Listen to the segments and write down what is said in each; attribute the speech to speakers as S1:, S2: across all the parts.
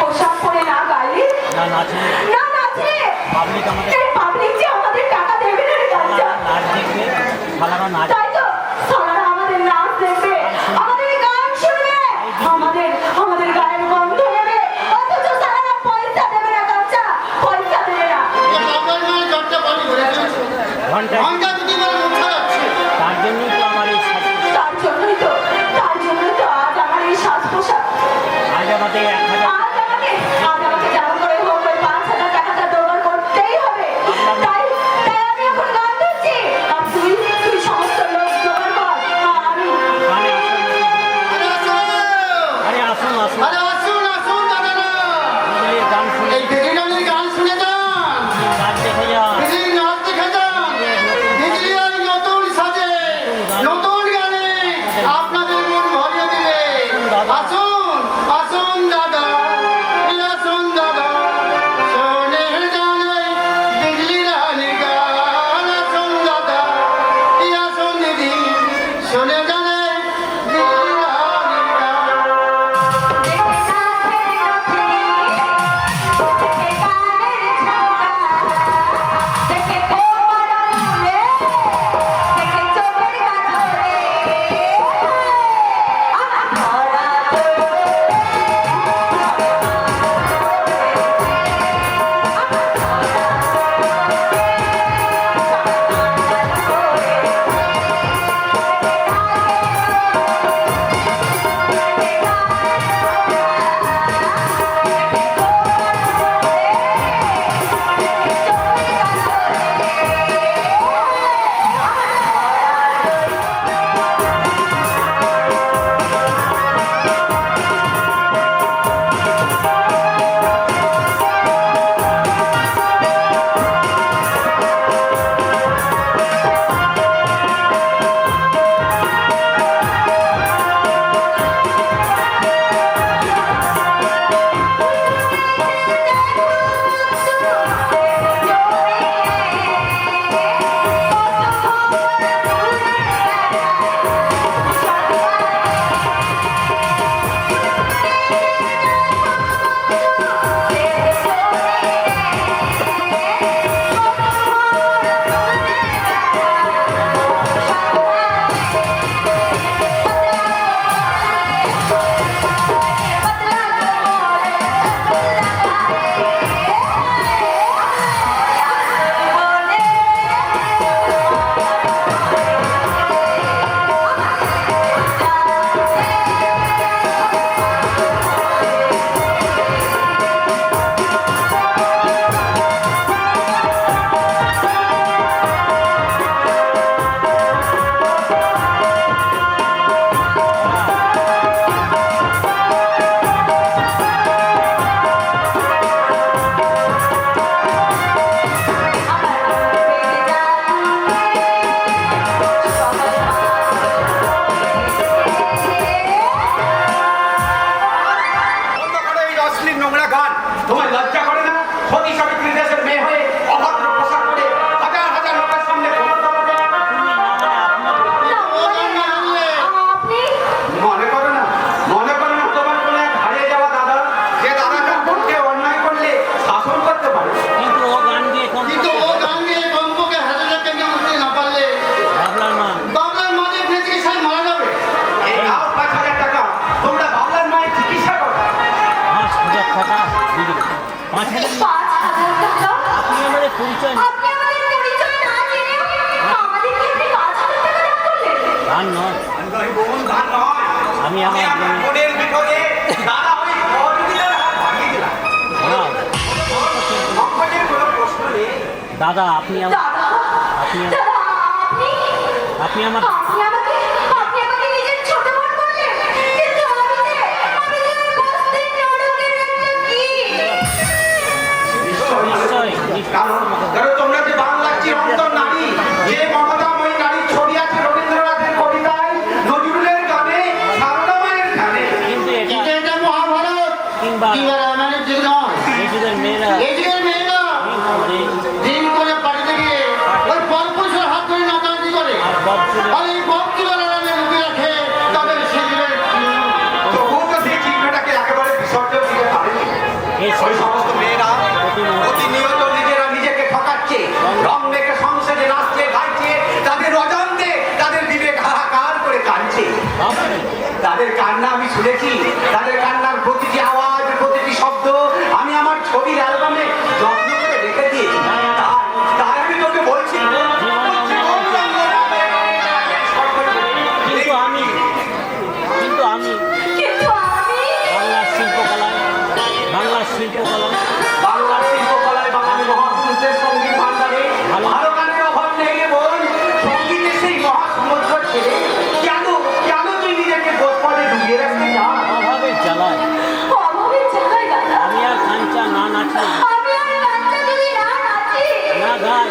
S1: পোশাক পরে না গাইলে না নাচলে পাবলিক যে আমাদের টাকা দেবে না রে গাঞ্জা। তাই তো সালারা আমাদের নাচ দেখবে, আমাদের গান শুনবে, আমাদের গায়ের গন্ধ নেবে, অথচ সালারা পয়সা দেবে না গাঞ্জা, পয়সা দেবে না। তার জন্যই তো আজ আমার এই সাজ পোশাক। আজ আমাকে যেমন করে হোক ওই 5,000 টাকাটা জোগাড় করতেই হবে। তাই আমি এখন গান ধরছি, আর তুই সমস্ত লোক জোগাড় কর।
S2: দাদা আপনি
S1: আমাকে নিজের ছোট বোন বললেন, কিন্তু আমি
S3: তোমরা যে বাংলার চিরন্তন নারী, যে মমতাময়ী নারীর ছবি আছে রবীন্দ্রনাথের কবিতায়, নজরুলের গানে, সারদা মায়ের গানে,
S2: কিন্তু
S3: এটা মহাভারত
S2: কিংবা
S3: রামায়ণের যুগ নয়।
S2: এই যুগের মেয়েরা
S3: দিন করে বাড়িতে গিয়ে ওই পরপুরুষের হাত ধরে নাচানাচি করে, আর এই ভক্তিবালা রাখে তাদের সেই তবুও তো সেই চিহ্নটাকে একেবারে বিসর্জন তাদের কান্না আমি শুনেছি, তাদের কান্নার প্রতিটি আওয়াজ, প্রতিটি শব্দ আমি আমার ছবির অ্যালবামে যত্ন করে রেখে দিয়েছি। তাই আমি তোকে বলছি,
S2: কিন্তু আমি বাংলার শিল্পকলায়
S3: বাংলার শিল্পকলায় বাঙালি মহাপুরুষদের সঙ্গীত ভান্ডারে ভালো গানের অভাব নেই রে বোন। সঙ্গীতের সেই মহাসমুদ্র ছেড়ে কেন কেন তুই নিজেকে গোপনে ডুবিয়ে রাখতে চাস?
S2: অভাবের জ্বালায় আমি আর কাঞ্চা না নাচি না গাই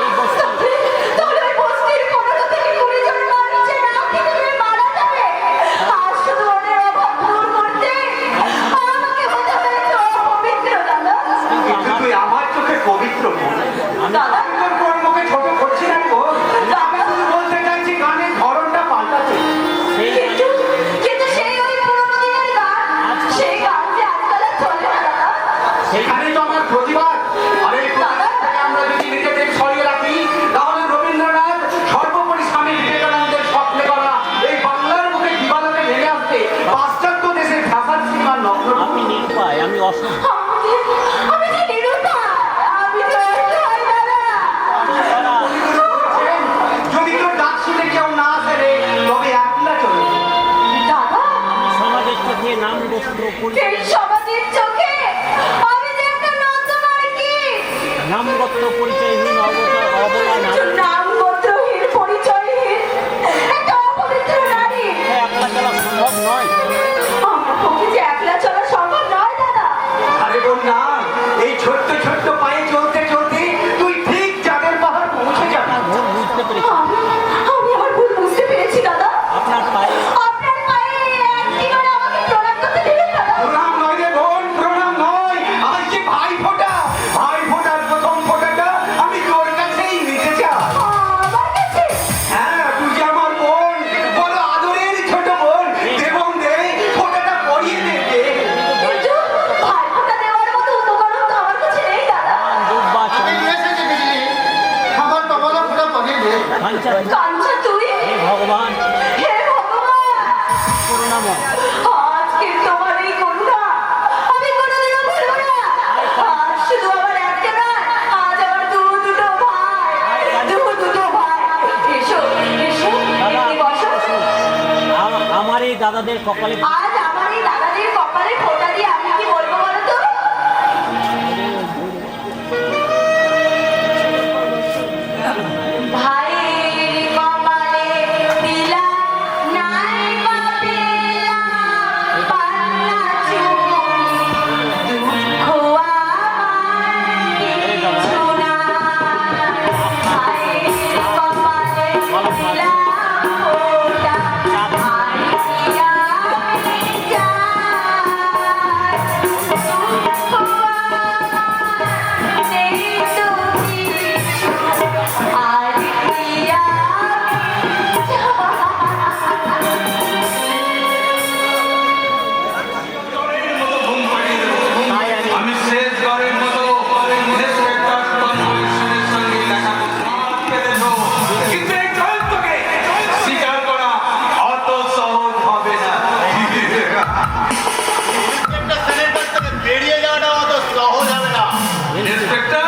S2: এই বস্তি
S3: কিন্তু তুই আমার চোখে পবিত্র বোন।
S1: দাদা
S3: আমি তোর কর্মকে ছোট করছি না গো। আমি শুধু বলতে চাইছি গানের ধরনটা পাল্টাতে।
S2: সেই
S1: কিন্তু সেই ওই পুরোনো দিনের গান, সেই গান যে আজকাল আর চলে না দাদা।
S3: সেখানে তো আমার প্রতিবাদ। আর এই প্রতিবাদ থেকে আমরা যদি নিজেদের সরিয়ে রাখি তাহলে রবীন্দ্রনাথ সর্বোপরি স্বামী বিবেকানন্দের স্বপ্নে করা এই বাংলার মুখে দিবালোকে নেমে আসতে পাশ্চাত্য দেশের ভাষার সীমা নগ্ন।
S2: আমি নিরুপায়, আমি অসহায়।
S1: আমি যে নিরুপায়, আমি তো অসহায় দাদা।
S3: যদি তোর ডাক শুনে কেউ না আসে রে তবে একলা চলে।
S1: দাদা,
S2: সমাজের চোখে নাম বস্ত্র
S1: এই সমাজের চোখে আমি যে একটা নতুন আর কি
S2: নামগত পরিচয়হীন অবলা নারী
S1: নামগোত্রহীন পরিচয়হীন একটা অপবিত্র নারী।
S2: একলা চলা সম্ভব নয়।
S1: আমার পক্ষে যে একলা চলা সম্ভব নয় দাদা।
S3: আরে বোন না, এই ছোট্ট ছোট্ট পায়ে চলতে চলতে তুই ঠিক চাঁদের পাহাড় পৌঁছে যাবি।
S2: ভুল বুঝতে পেরেছি।
S1: আমি আমার ভুল বুঝতে পেরেছি দাদা।
S2: আপনার পায়ে
S1: আপনার পায়ে একটিবার আমাকে প্রণাম করতে দিলেন দাদা।
S3: প্রণাম নয় রে বোন, প্রণাম নয়। আজ যে ভাই ফোঁটা, ভাই ফোঁটার প্রথম ফোঁটাটা আমি তোর কাছেই নিতে চাই।
S1: আমার কাছে
S3: হ্যাঁ, তুই যে আমার বোন, বড় আদরের ছোট বোন। দেবং দে, ফোঁটাটা পরিয়ে দে দে।
S1: কিন্তু ভাইফোঁটা দেওয়ার মতো উপকরণ তো আমার কাছে নেই দাদা।
S2: ডুববা
S3: আমার কমলা ফোঁটা পরিয়ে দে।
S1: কাঞ্চা তুই,
S2: হে ভগবান
S1: হে ভগবান,
S2: করুণাময়,
S1: আজকে তোমার এই করুণা আমি কোনোদিনও ভুলবো না। আজ শুধু আমার একটা নয়, আজ আমার দুটো ভাই, দুটো ভাই। এসো এসো, একটি বসো।
S2: আমার এই দাদাদের কপালে
S1: আজ আমার এই দাদাদের কপালে ফোঁটা দিয়ে আমি কি বলবো বলো তো? ভাইয়ের কপালে দিলাম নাই বা পেলাম পান্না চুমকি, দুঃখ আমার কিচ্ছু না। ভাইয়ের কপালে দিলাম ফোঁটা, আর কি আমি চাই? দুঃখ আমার নেই তো কিছু, আর কি আমি চাই?
S4: আমি শেষ বারের মতো ইন্সপেক্টর কনভলিউশনের সঙ্গে দেখা করতে পেরেছো। কিন্তু এই চরিত্রকে স্বীকার করা অত সহজ হবে না।
S5: বেরিয়ে যাওয়াটা অত সহজ হবে না।
S4: ইন্সপেক্টর,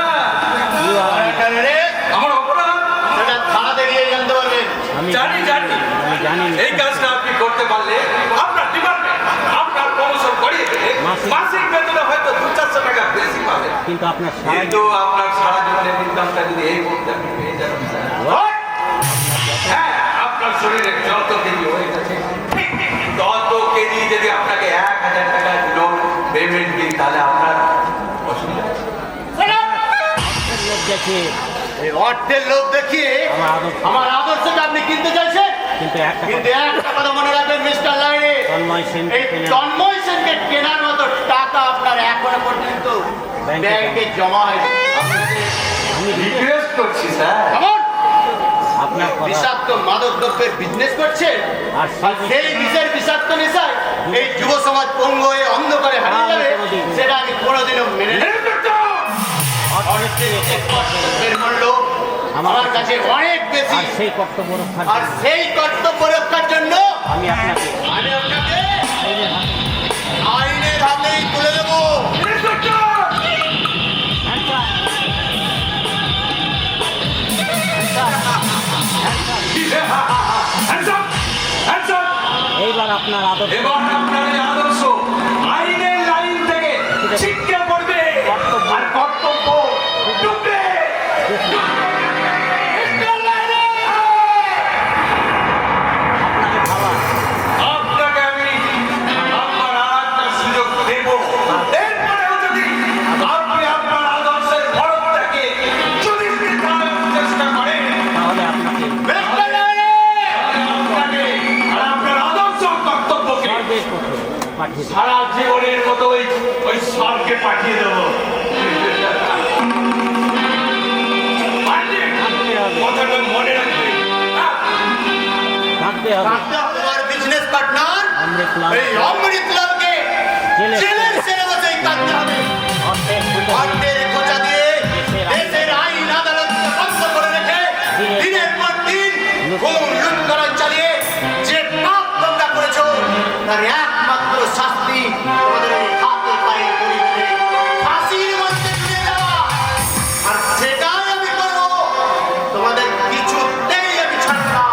S5: রে,
S4: আমার অপরাধ
S5: সেটা থানাতে গিয়ে জানতে পারবেন।
S2: আমি
S4: জানি জানি।
S2: আমি জানি
S4: এই কাজটা আপনি করতে পারলে আপনার ডিপার্টমেন্ট আপনার প্রমোশন করিয়ে দেবে। মাসিক বেতনে হয়তো 200-400 টাকা বেশি পাবে।
S2: কিন্তু আপনার সাহায্য
S4: কিন্তু আপনার সারা জীবনের ইনকামটা যদি এই মুহূর্তে আপনি পেয়ে যাবেন, হ্যাঁ, আপনার শরীরে যত কেজি হয়ে গেছে তত কেজি যদি আপনাকে 1000 টাকা লোন পেমেন্ট দিই তাহলে আপনার অসুবিধা আছে?
S2: লোক দেখে
S5: এই অর্থের লোভ দেখিয়ে
S2: আমার আদর্শ
S5: আমার আদর্শটা আপনি কিনতে চাইছেন।
S2: কিন্তু একটা
S5: কিন্তু একটা কথা মনে রাখবেন মিস্টার লাইনে,
S2: তন্ময় সেন
S5: এই তন্ময় সেনকে কেনার মতো টাকা আপনার এখনো পর্যন্ত ব্যাংকে জমা হয়নি।
S2: আমি
S4: রিকোয়েস্ট করছি স্যার,
S5: কেমন
S2: আপনার কথা
S5: বিষাক্ত মাদক দ্রব্যের বিজনেস করছে,
S2: আর
S5: আর সেই বিষের বিষাক্ত নেশায় এই যুব সমাজ পঙ্গু হয়ে অন্ধকারে হারিয়ে যাবে, সেটা আমি কোনোদিনও মেনে নেব না। কর্তব্যের মূল্য আমার কাছে অনেক বেশি,
S2: আর সেই কর্তব্য রক্ষার
S5: আর
S2: জন্য
S5: সেই কর্তব্য রক্ষার জন্য
S2: আমি আপনাকে
S5: আমি আপনাকে
S2: আইনের হাতে
S5: আইনের হাতেই তুলে দেবো।
S2: হ্যান্ডসার হ্যান্ডসার এইবার আপনার আদর
S4: এবার আপনার এই আদর্শ আইনের লাইন থেকে ছিটকে পড়বে আর কর্তব্য ডুববে।
S2: আপনাকে ভাবা
S4: আপনাকে আমি আমার আরেকটা সুযোগ দেব। এরপরেও যদি আপনি আপনার আদর্শের ফলকটাকে যদি নির্ধারণের চেষ্টা করেন,
S2: তাহলে আপনাকে
S4: আপনাকে আর আপনার আদর্শ কর্তব্যকে
S2: সর্বের পক্ষে পাঠিয়ে দেব।
S4: সারা জীবনের মতো ওই স্বর্গে পাঠিয়ে দেবো। কথাটা মনে রাখবে।
S2: থাকতে হবে
S5: তোমার বিজনেস পার্টনার
S2: অমৃত লাল
S5: এই অমৃত লালকে
S2: জেলে-
S5: জেলের সেরে বসেই কাটতে হবে।
S2: অর্থের খুঁজে
S5: অর্থের খোঁচা দিয়ে দেশের আইন আদালতকে বন্ধ করে রেখে দিনের পর দিন খুন লুণ্ঠন চালিয়ে যে পাপ তোমরা করেছো তার একমাত্র শাস্তি তোমাদের এই হাতে পায়ে দড়ি বেঁধে ফাঁসির মঞ্চে ঝুলিয়ে দেওয়া। আর সেটাই আমি করবো। তোমাদের কিছুতেই আমি ছাড়ব না।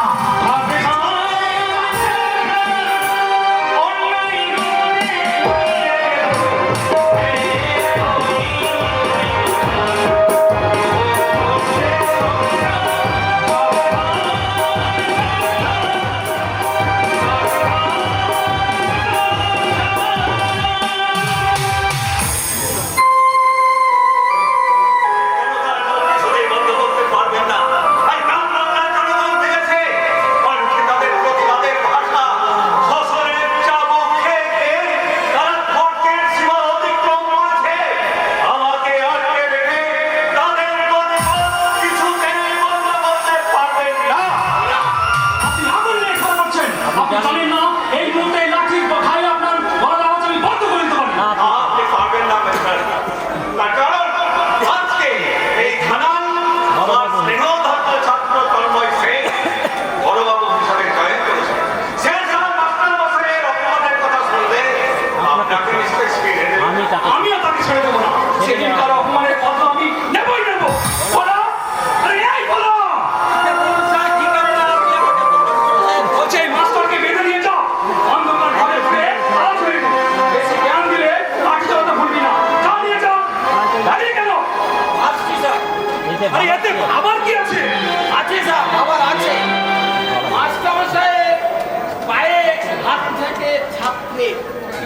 S2: আমি তাকে
S6: আমিও তাকে ছেড়ে দেবো না। সেদিনকার অপমানের কথা আমি নেবই নেবো। বলো, আরে এই বলো। বলছে এই মাস্টারকে বেঁধে নিয়ে যাও। অন্ধকার ঘরে ঢুকে আওয়াজ হয়ে গেল। বেশি জ্ঞান দিলে লাঠি চালাতে ভুলবি না। যা নিয়ে যাও। দাঁড়িয়ে কেন?
S2: এতে
S6: আরে এতে আবার কি আছে?
S7: আছে স্যার, আবার আছে। মাস্টারমশাইয়ের পায়ে হাত থেকে ছাত্রে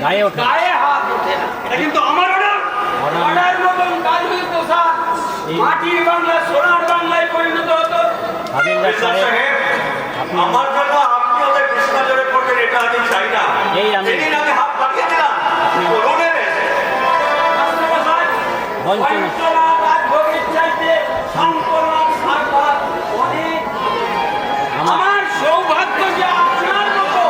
S2: গায়ে ওঠে
S7: গায়ে হাত ওঠে না।
S6: এটা কিন্তু আমার অর্ডার।
S7: অর্ডার মতন কাজ হইতো স্যার। মাটির বাংলা সোনার বাংলায় পরিণত হতো।
S2: হাবিলদার সাহেব আপনি
S3: আমার জন্য আপনি ওদের কৃষ্ণাজরে করবেন এটা আমি চাই না।
S2: এই আমি
S3: সেদিন আমি হাত পাঠিয়ে দিলাম করুণের
S7: মাস্টারমশাই,
S2: বঞ্চনা।
S7: বঞ্চনা আর ভোগের চাইতে সান্ত্বনা সারবার অনেক। আমার সৌভাগ্য যে আপনার মতো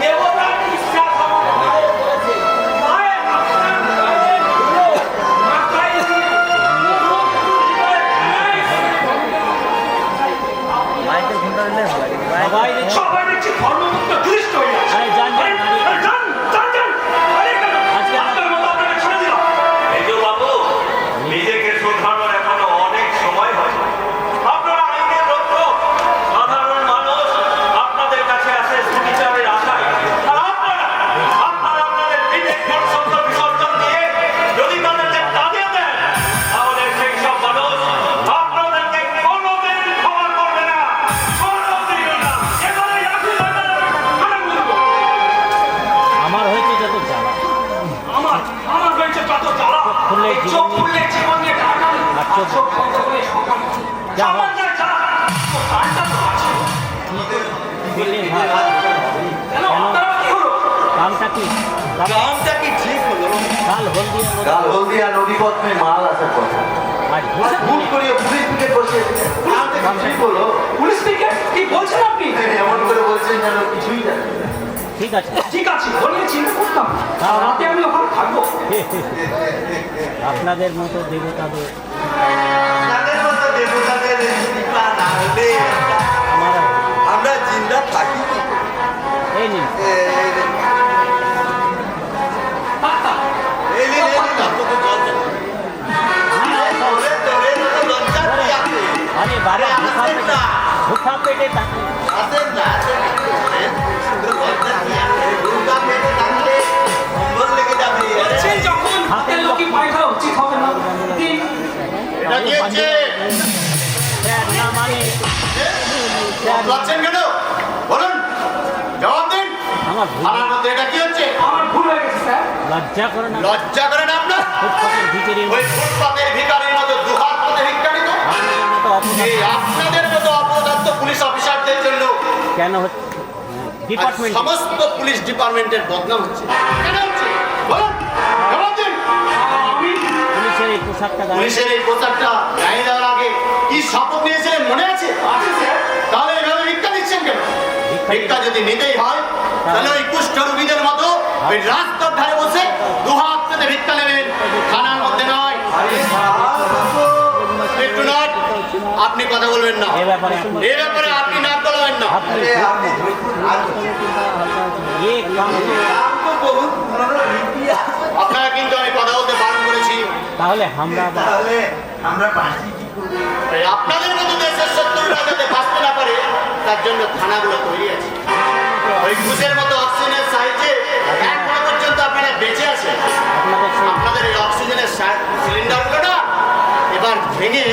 S7: দেবতার বিশ্বাস আমার পায়ে পড়েছে। তাই আপনার পায়ে ধুলো মাথায় দিয়ে মুখ তুলে
S2: বাইকে ঘুমটা দিলে ভালো লাগে সবাই দেখছে
S6: সবাই দেখছি ধর্মমুক্ত দৃষ্ট হয়ে আছে।
S2: আরে যান, যান,
S6: আরে, আরে, যান, যান, যান। আরে কেন?
S2: আজকে-
S6: আপনার মতো আপনাকে ছেড়ে দিলাম।
S3: মেজো বাবু নিজেকে শোধরানোর এখনো অনেক সময় হয়। আপনারা আইনের রক্ষক, সাধারণ মানুষ আপনাদের কাছে আসে সুবিচারের আশায়। আর আপনারা আপনাদের বিবেক পরিশুদ্ধ বিসর্জন দিয়ে যদি তাদেরকে তাড়িয়ে দেন, তাহলে সেই সব মানুষ আপনাদেরকে কোনোদিন ক্ষমা করবে না, কোনোদিন না।
S6: এবারে আপনি দাঁড়ান, দাঁড়ান বলবো।
S2: আমার হয়েছে যত জ্বালা
S6: আমার হয়েছে কত জ্বালা।
S2: খুললে
S6: এই
S2: জীবন
S6: চোখ
S2: নিয়ে-
S6: খুললে জীবন নিয়ে ঢাকান।
S2: আর চোখ-
S6: চোখ বন্ধ করে সকাল।
S2: যা হোক।
S6: সামান্য যা। ও তারটা তো আছে।
S2: দিল্লি ভাই
S6: কেন? আপনার আবার কি হলো?
S2: কামটা কি
S5: কামটা কি ঠিক হলো?
S2: কাল হলদিয়া নদী
S8: কাল হলদিয়া নদীপথ में মাল আসার কথা
S2: আজ
S8: ভুল করে পুলিশ পিকে বসিয়েছে কামটা কি ঠিক হলো?
S6: পুলিশ থেকে কি বলছেন আপনি?
S8: এমন করে বলছেন যেন কিছুই জানে না।
S2: ঠিক আছে
S6: ঠিক আছে, বলে চিন্তা করতাম। রাতে আমি ওখানে থাকবো।
S2: আপনাদের মতো দেবতাদের
S5: তাদের মতো দেবতাদের কৃপা না হলে
S2: আমার
S5: আমরা জিন্দা থাকি কি করে?
S2: এই নিন
S5: এই নিন, আপনাদের জল দেন। তোরে তো লজ্জা কি আছে?
S2: আরে বাবা ভুখা পেটে থাকে
S5: আসেন না, আসেন না। তোর লজ্জা কি আছে? ভুকা পেটে থাকলে অম্বল লেগে যাবে।
S6: বলছেন যখন হাতের লোকই পায়খা উচিত হবে না দিন।
S5: এটা কি হচ্ছে?
S2: স্যার না মানে
S5: লজ্জান কেন? বলুন, জবাব দিন।
S2: আমার ভুল
S5: থানার মধ্যে এটা কি হচ্ছে?
S6: আমার ভুল হয়ে গেছে স্যার।
S2: লজ্জা করে না
S5: লজ্জা করে না আপনার?
S2: ফুটপাতের ভিতরে
S5: ওই ফুটপাতের ভিখারির মতো দুহাত পথে ভিক্ষা নিত?
S2: আপনাদের মতো অপরাধ
S5: এই আপনাদের মতো অপদার্থ পুলিশ অফিসারদের জন্য
S2: কেন হচ্ছে ডিপার্টমেন্ট
S5: সমস্ত পুলিশ ডিপার্টমেন্টের বদনাম হচ্ছে। কেন হচ্ছে? বলুন, জবাব দিন।
S6: আমি
S2: পুলিশের এই পোশাকটা গায়ে
S5: পুলিশের এই পোশাকটা গায়ে দেওয়ার আগে কি শপথ নিয়েছিলেন মনে আছে?
S6: আছে স্যার।
S5: তাহলে এভাবে ভিক্ষা দিচ্ছেন কেন? ভিক্ষা যদি নিতেই হয় তাহলে ওই কুষ্ঠ রোগীদের মতো ওই রাস্তার ধারে বসে দুহাত পেতে ভিক্ষা নেবেন, থানার মধ্যে নয়। একটু নট, আপনি কথা বলবেন না।
S2: এ ব্যাপারে
S5: এ ব্যাপারে আপনি নাক গলাবেন না।
S2: আপনি এ কাম
S5: আপনারা কিন্তু আমি কথা বলতে বারণ করেছি।
S2: তাহলে আমরা
S8: তাহলে আমরা বাঁচি কি করে?
S5: এই আপনাদের মতো দেশের শত্রুরা যাতে বাঁচতে না পারে তার জন্য থানাগুলো তৈরি আছে। ওই ঘুষের মতো অক্সিজেনের সাহায্যে এখনো পর্যন্ত আপনারা বেঁচে আছেন।
S2: আপনাদের সেই
S5: আপনাদের এই অক্সিজেনের সিলিন্ডারগুলো না এবার ভেঙে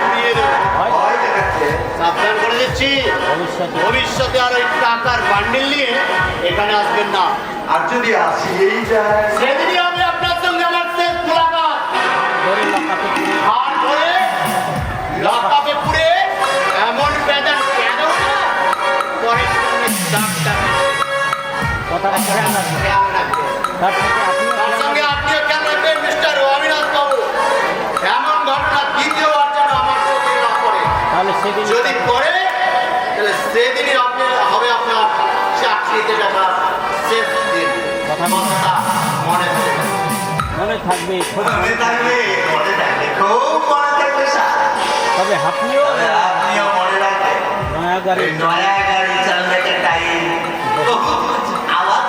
S5: উড়িয়ে দেবো।
S8: ভয় দেখাচ্ছে।
S5: সাবধান করে দিচ্ছি,
S2: ভবিষ্যতে
S5: ভবিষ্যতে আর ওই টাকার বান্ডিল নিয়ে এখানে আসবেন না।
S8: আর যদি আসি এই যায়
S5: সেদিনই আমি আপনার সঙ্গে আমার শেষ মোলাকাত।
S2: ধরে লকাতে পুরে
S5: আর ধরে লকআপে পুরে এমন বেদন কেন না পরে ডাক্তার
S2: কথাটা খেয়াল রাখবেন
S5: খেয়াল রাখবেন।
S2: তার থেকে আপনিও
S5: তার
S2: খেয়াল
S5: সঙ্গে আপনিও খেয়াল রাখবেন মিস্টার অবিনাশ বাবু। এমন ঘটনা দ্বিতীয়বার যেন আমার চোখে না পড়ে।
S2: তাহলে সেদিন
S5: যদি পড়ে তাহলে সেদিনই আপনি হবে আপনার চাকরিতে দেখার শেষ দিন।
S2: কথা
S5: কথাটা মনে থাকবে।
S2: মনে থাকবে
S8: মনে থাকবে, মনে থাকবে, খুব মনে থাকবে স্যার।
S2: তবে আপনিও
S8: তবে আপনিও মনে রাখবেন
S2: নয়া গাড়ি
S8: এই নয়া গাড়ি चलने के टाइम बहुत कुछ आवाज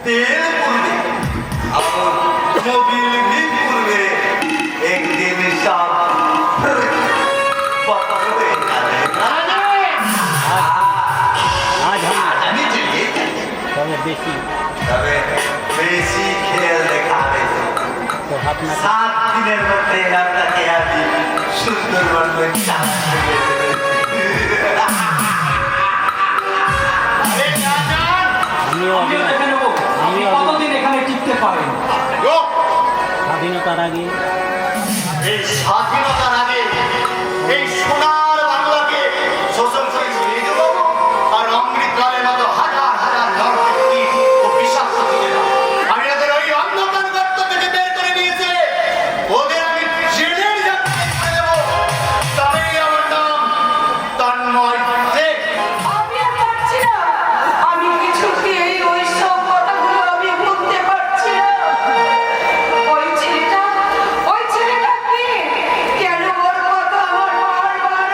S8: तेल पुरবে अब मोबिल भी पुरবে एक दिन सब बदल হয়ে যাবে
S2: আজ हम
S8: আমি চলিয়ে
S2: তবে বেশি
S8: তবে বেশি খেল দেখাবে
S2: তো আপনাকে
S8: 7 দিনের মধ্যে আপনাকে আমি সুন্দরবন চালাতে
S5: আরে না যান।
S2: আমিও
S6: আমিও দেখে নেবো আপনি কতদিন এখানে টিকতে পারেন।
S5: গো,
S2: স্বাধীনতার আগে
S5: এই স্বাধীনতার আগে এই সোনার বাংলাকে শোষণ করে ছিনিয়ে দেব আর অমৃতলালের মতো হাজার হাজার নরহত্যি ও বিষাক্ত ছেলেরা আমি ওদের ওই অন্ধকার গর্ত থেকে বের করে নিয়েছে ওদের আমি জেলের যাত্রায় করে দেবো। তবেই আমার নাম তন্ময় শেখ।
S1: আমি আর পারছি না। আমি কিছুতেই ওই সব কথাগুলো আমি ভুলতে পারছি না। ওই ছেলেটা কি? কেন ওর কথা আমার বারবার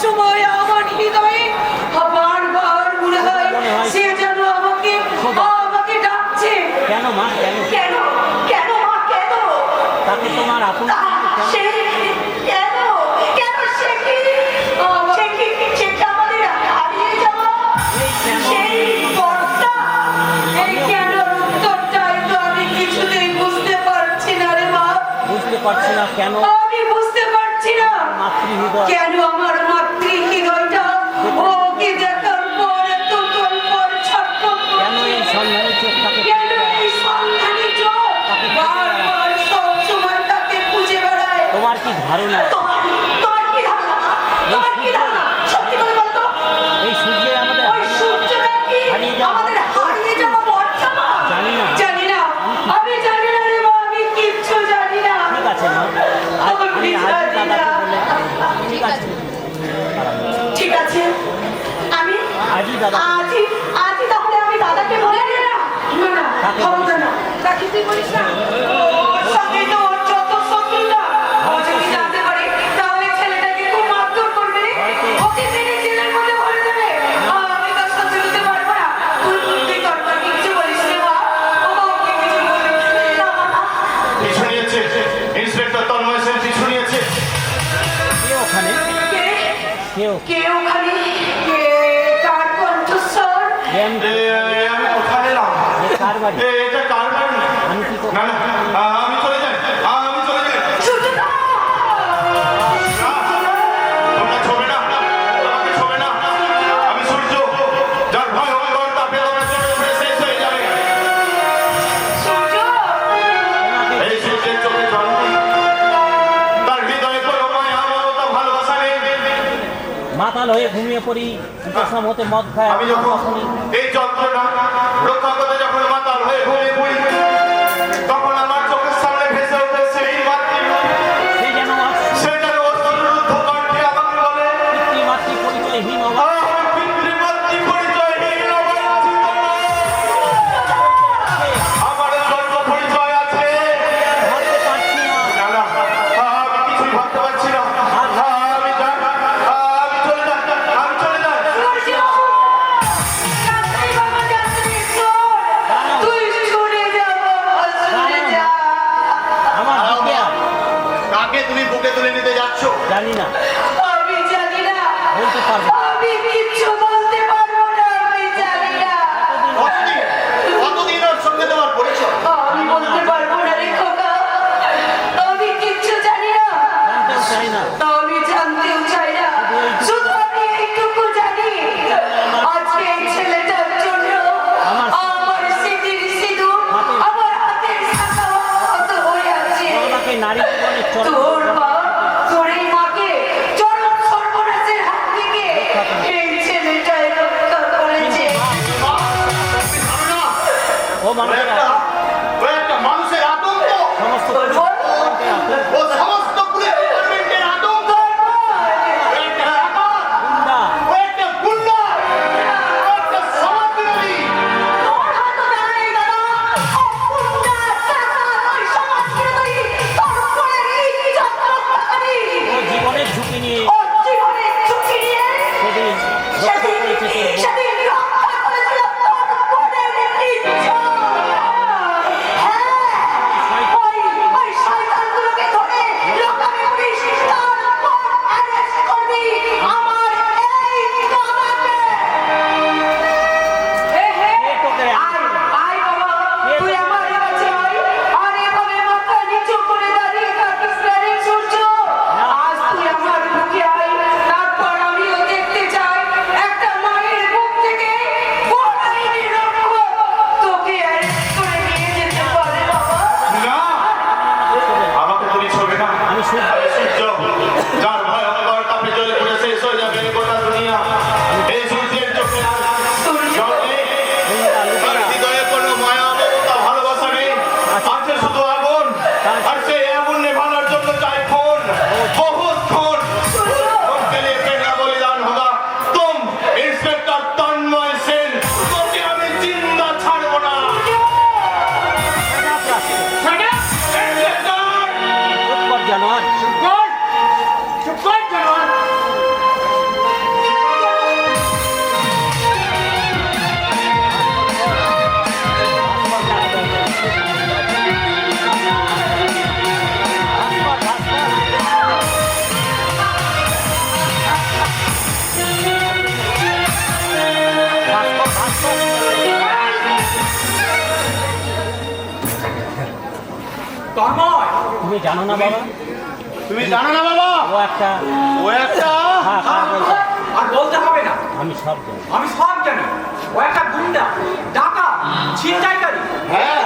S1: সময় আমার হৃদয়ে বারবার মনে হয় সে যেন আমাকে আমাকে ডাকছে।
S2: কেন মা কেন
S1: কেন কেন মা কেন
S2: তাকে তোমার আপন
S1: সে কেন কেন সে কি আমাদের হারিয়ে যাওয়া সেই পথটা এই কেন উত্তরটাই তো আমি কিছুতেই বুঝতে পারছি না রে মা।
S2: বুঝতে পারছি না কেন
S1: আমি বুঝতে পারছি না
S2: মাতৃহৃদয়
S1: কেন আমার মাতৃহৃদয়টা ওকে দেখার পর এত পর ছটফট
S2: কেন
S1: করছে।
S2: এই সন্ধানের চোখ তাকে
S1: কেন এই সন্ধানী চোখ বারবার সবসময় তাকে খুঁজে বেড়ায়।
S2: তোমার কি ধারণা
S1: তোমার কি ধারণা? তোমার কি ধারণা? সত্যি করে বলো তো।
S2: এই সূর্যে আমাদের
S1: ওই সূর্যটা কি
S2: হারিয়ে যাওয়া
S1: আমাদের হারিয়ে যাওয়া বর্ষা?
S2: জানি না।
S1: জানি না। আমি জানি না রে মা, আমি কিচ্ছু জানি না।
S2: ঠিক আছে মা আমি আজই দাদাকে বলে ঠিক আছে
S1: ঠিক আছে আমি
S2: আজই দাদা
S1: আজই তাহলে আমি দাদাকে বলে না না
S2: তাকে
S1: হবে
S2: বলিস
S1: না। তাকে তুই বলিস না। ওর সঙ্গে তো ওর যত শত্রুতা, ও যদি জানতে পারে তাহলে ছেলেটাকে খুব মারধর করবে রে। ওকে মেরে জেলের মধ্যে ভরে দেবে। আমি তার সহ্য করতে পারবো না। তুই তরকারি কিছু বলিস রে মা। ওকে কিছু বলিস না।
S5: পিছু নিয়েছে ইন্সপেক্টর তন্ময় সেন পিছু নিয়েছে।
S2: কে ওখানে
S1: কে
S2: কেউ
S1: কে ওখানে? কে কার কণ্ঠস্বর?
S5: আমি কোথায় এলাম?
S2: কার বাড়ি
S5: এটা কার বাড়ি?
S2: আমি কি
S5: না না আমি চলে যাই আমি চলে যাই।
S1: সূর্যটা!
S5: তোমরা ছবে না আমাকে ছবে না। আমি সূর্য যার ভয়ঙ্কর তাপে তোমরা চোখে উপরে শেষ হয়ে যাবে।
S1: সূর্য!
S5: এই সূর্যের চোখে জল নেই, তার হৃদয়ে কোনো মায়া মমতা ভালোবাসা নেই।
S2: মাতাল হয়ে ঘুমিয়ে পড়ি উপশম হতে মদ খায়
S5: আমি যখন এই যন্ত্রণা রক্ষা করতে যখন মাতাল হয়ে ঘুমিয়ে পড়ি তখন আমার চোখের সামনে ভেসে ওঠে সেই মাতৃ
S2: সে যেন
S5: সে যেন অশ্রুদ্ধ কণ্ঠে আমাকে বলে
S2: মাতৃ পরিচয়হীন
S5: আমার পিতৃমাতৃ পরিচয়হীন অবাঞ্ছিত নয়। আমার জন্ম পরিচয় আছে।
S2: ভাবতে পারছি না
S5: না না আমি কিছুই ভাবতে পারছি না। আমি যাই আমি চলে যাই আমি চলে যাই।
S1: সূর্য! যাত্রী বাবা, যাত্রী, শোন! তুই সরে যা বাবা, সরে যা।
S2: আমার দিকে আর
S5: কাকে তুমি বুকে তুলে নিতে যাচ্ছ?
S2: জানি না
S1: আমি জানি না।
S2: বলতে পারবো না।
S1: আমি কিচ্ছু বলতে পারবো না। আমি জানি না।
S5: কতদিন ওর সঙ্গে তোমার পরিচয়?
S1: আমি বলতে পারবো না রে খোকা। আমি কিচ্ছু জানি না।
S2: জানতেও চাই না
S1: আমি জানতেও চাই না। শুধু আমি এইটুকু জানি, আজকে এই ছেলেটার জন্য আমার স্মৃতির সিঁদুর আমার হাতের শাখা অক্ষত হয়ে আছে।
S2: আমাকে নারী জীবনের চরম
S1: তোর মা, তোর এই মাকে চরম সর্বনাশের হাত থেকে এই ছেলেটাই রক্ষা করেছে।
S2: ও মানুষের
S5: ও একটা মানুষের আতঙ্ক।
S2: সমস্ত
S5: ও সমস্ত পুলিশ ডিপার্টমেন্টের আতঙ্ক। ও একটা ডাকাত।
S2: গুন্ডা
S5: ও একটা গুন্ডা। ও একটা সমাজবিরোধী।
S1: তোর হাতও দাঁড়ায় দাদা। অপুণ্যা, টাকা, ওই সমাজবিরোধী, তোর উপরে ইজ্জত রক্ষাকারী।
S2: ও জীবনের ঝুঁকি নিয়ে
S1: ওর জীবনের ঝুঁকি নিয়ে
S2: সেদিন রক্ষা করেছে তোর বোন।
S1: সেদিন রক্ষা করেছিল তোর বোনের ইজ্জত।
S2: তুমি জানো না বাবা,
S5: তুমি জানো না বাবা,
S2: ও একটা
S5: ও একটা
S2: হ্যাঁ হ্যাঁ বলছি।
S7: আর বলতে হবে না,
S2: আমি সব জানি।
S7: আমি সব জানি। ও একটা গুন্ডা, ডাকা, ছিনতাইকারী।
S5: হ্যাঁ,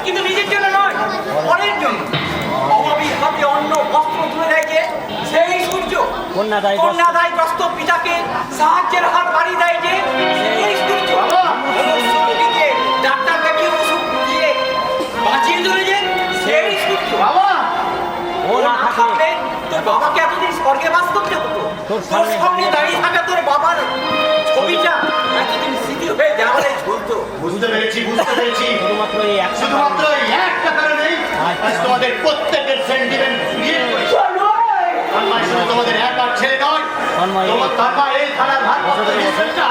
S7: কিন্তু নিজের জন্য নয়, পরের জন্য। অভাবীর হাতে অন্ন বস্ত্র তুলে দেয় যে সেই সূর্য।
S2: কন্যাদায়ী
S7: কন্যাদায়গ্রস্ত পিতাকে সাহায্যের হাত বাড়িয়ে দেয় যে সেই সূর্য। রোগীকে ডাক্তার দেখিয়ে ওষুধ দিয়ে বাঁচিয়ে চলে যে সেই সূর্য।
S5: বাবা
S2: ও না থাকলে
S7: তোর বাবাকে এতদিন স্বর্গে বাস করতে হতো।
S2: তোর
S7: তোর
S2: সামনে
S7: সামনে দাঁড়িয়ে থাকা তোর বাবার ছবিটা এতদিন স্মৃতি হয়ে দেওয়ালে ঝুলতো।
S5: বুঝতে পেরেছি, বুঝতে পেরেছি।
S2: শুধুমাত্র এই একটা
S5: শুধুমাত্র এই একটা কারণেই আজ তোমাদের প্রত্যেকের সেন্টিমেন্ট নিয়ে পড়েছে। তন্ময় শুধু তোমাদের একার ছেলে নয়,
S2: তন্ময়
S5: তোমার তন্ময় এই থানার ভারপ্রাপ্ত ইন্সপেক্টর।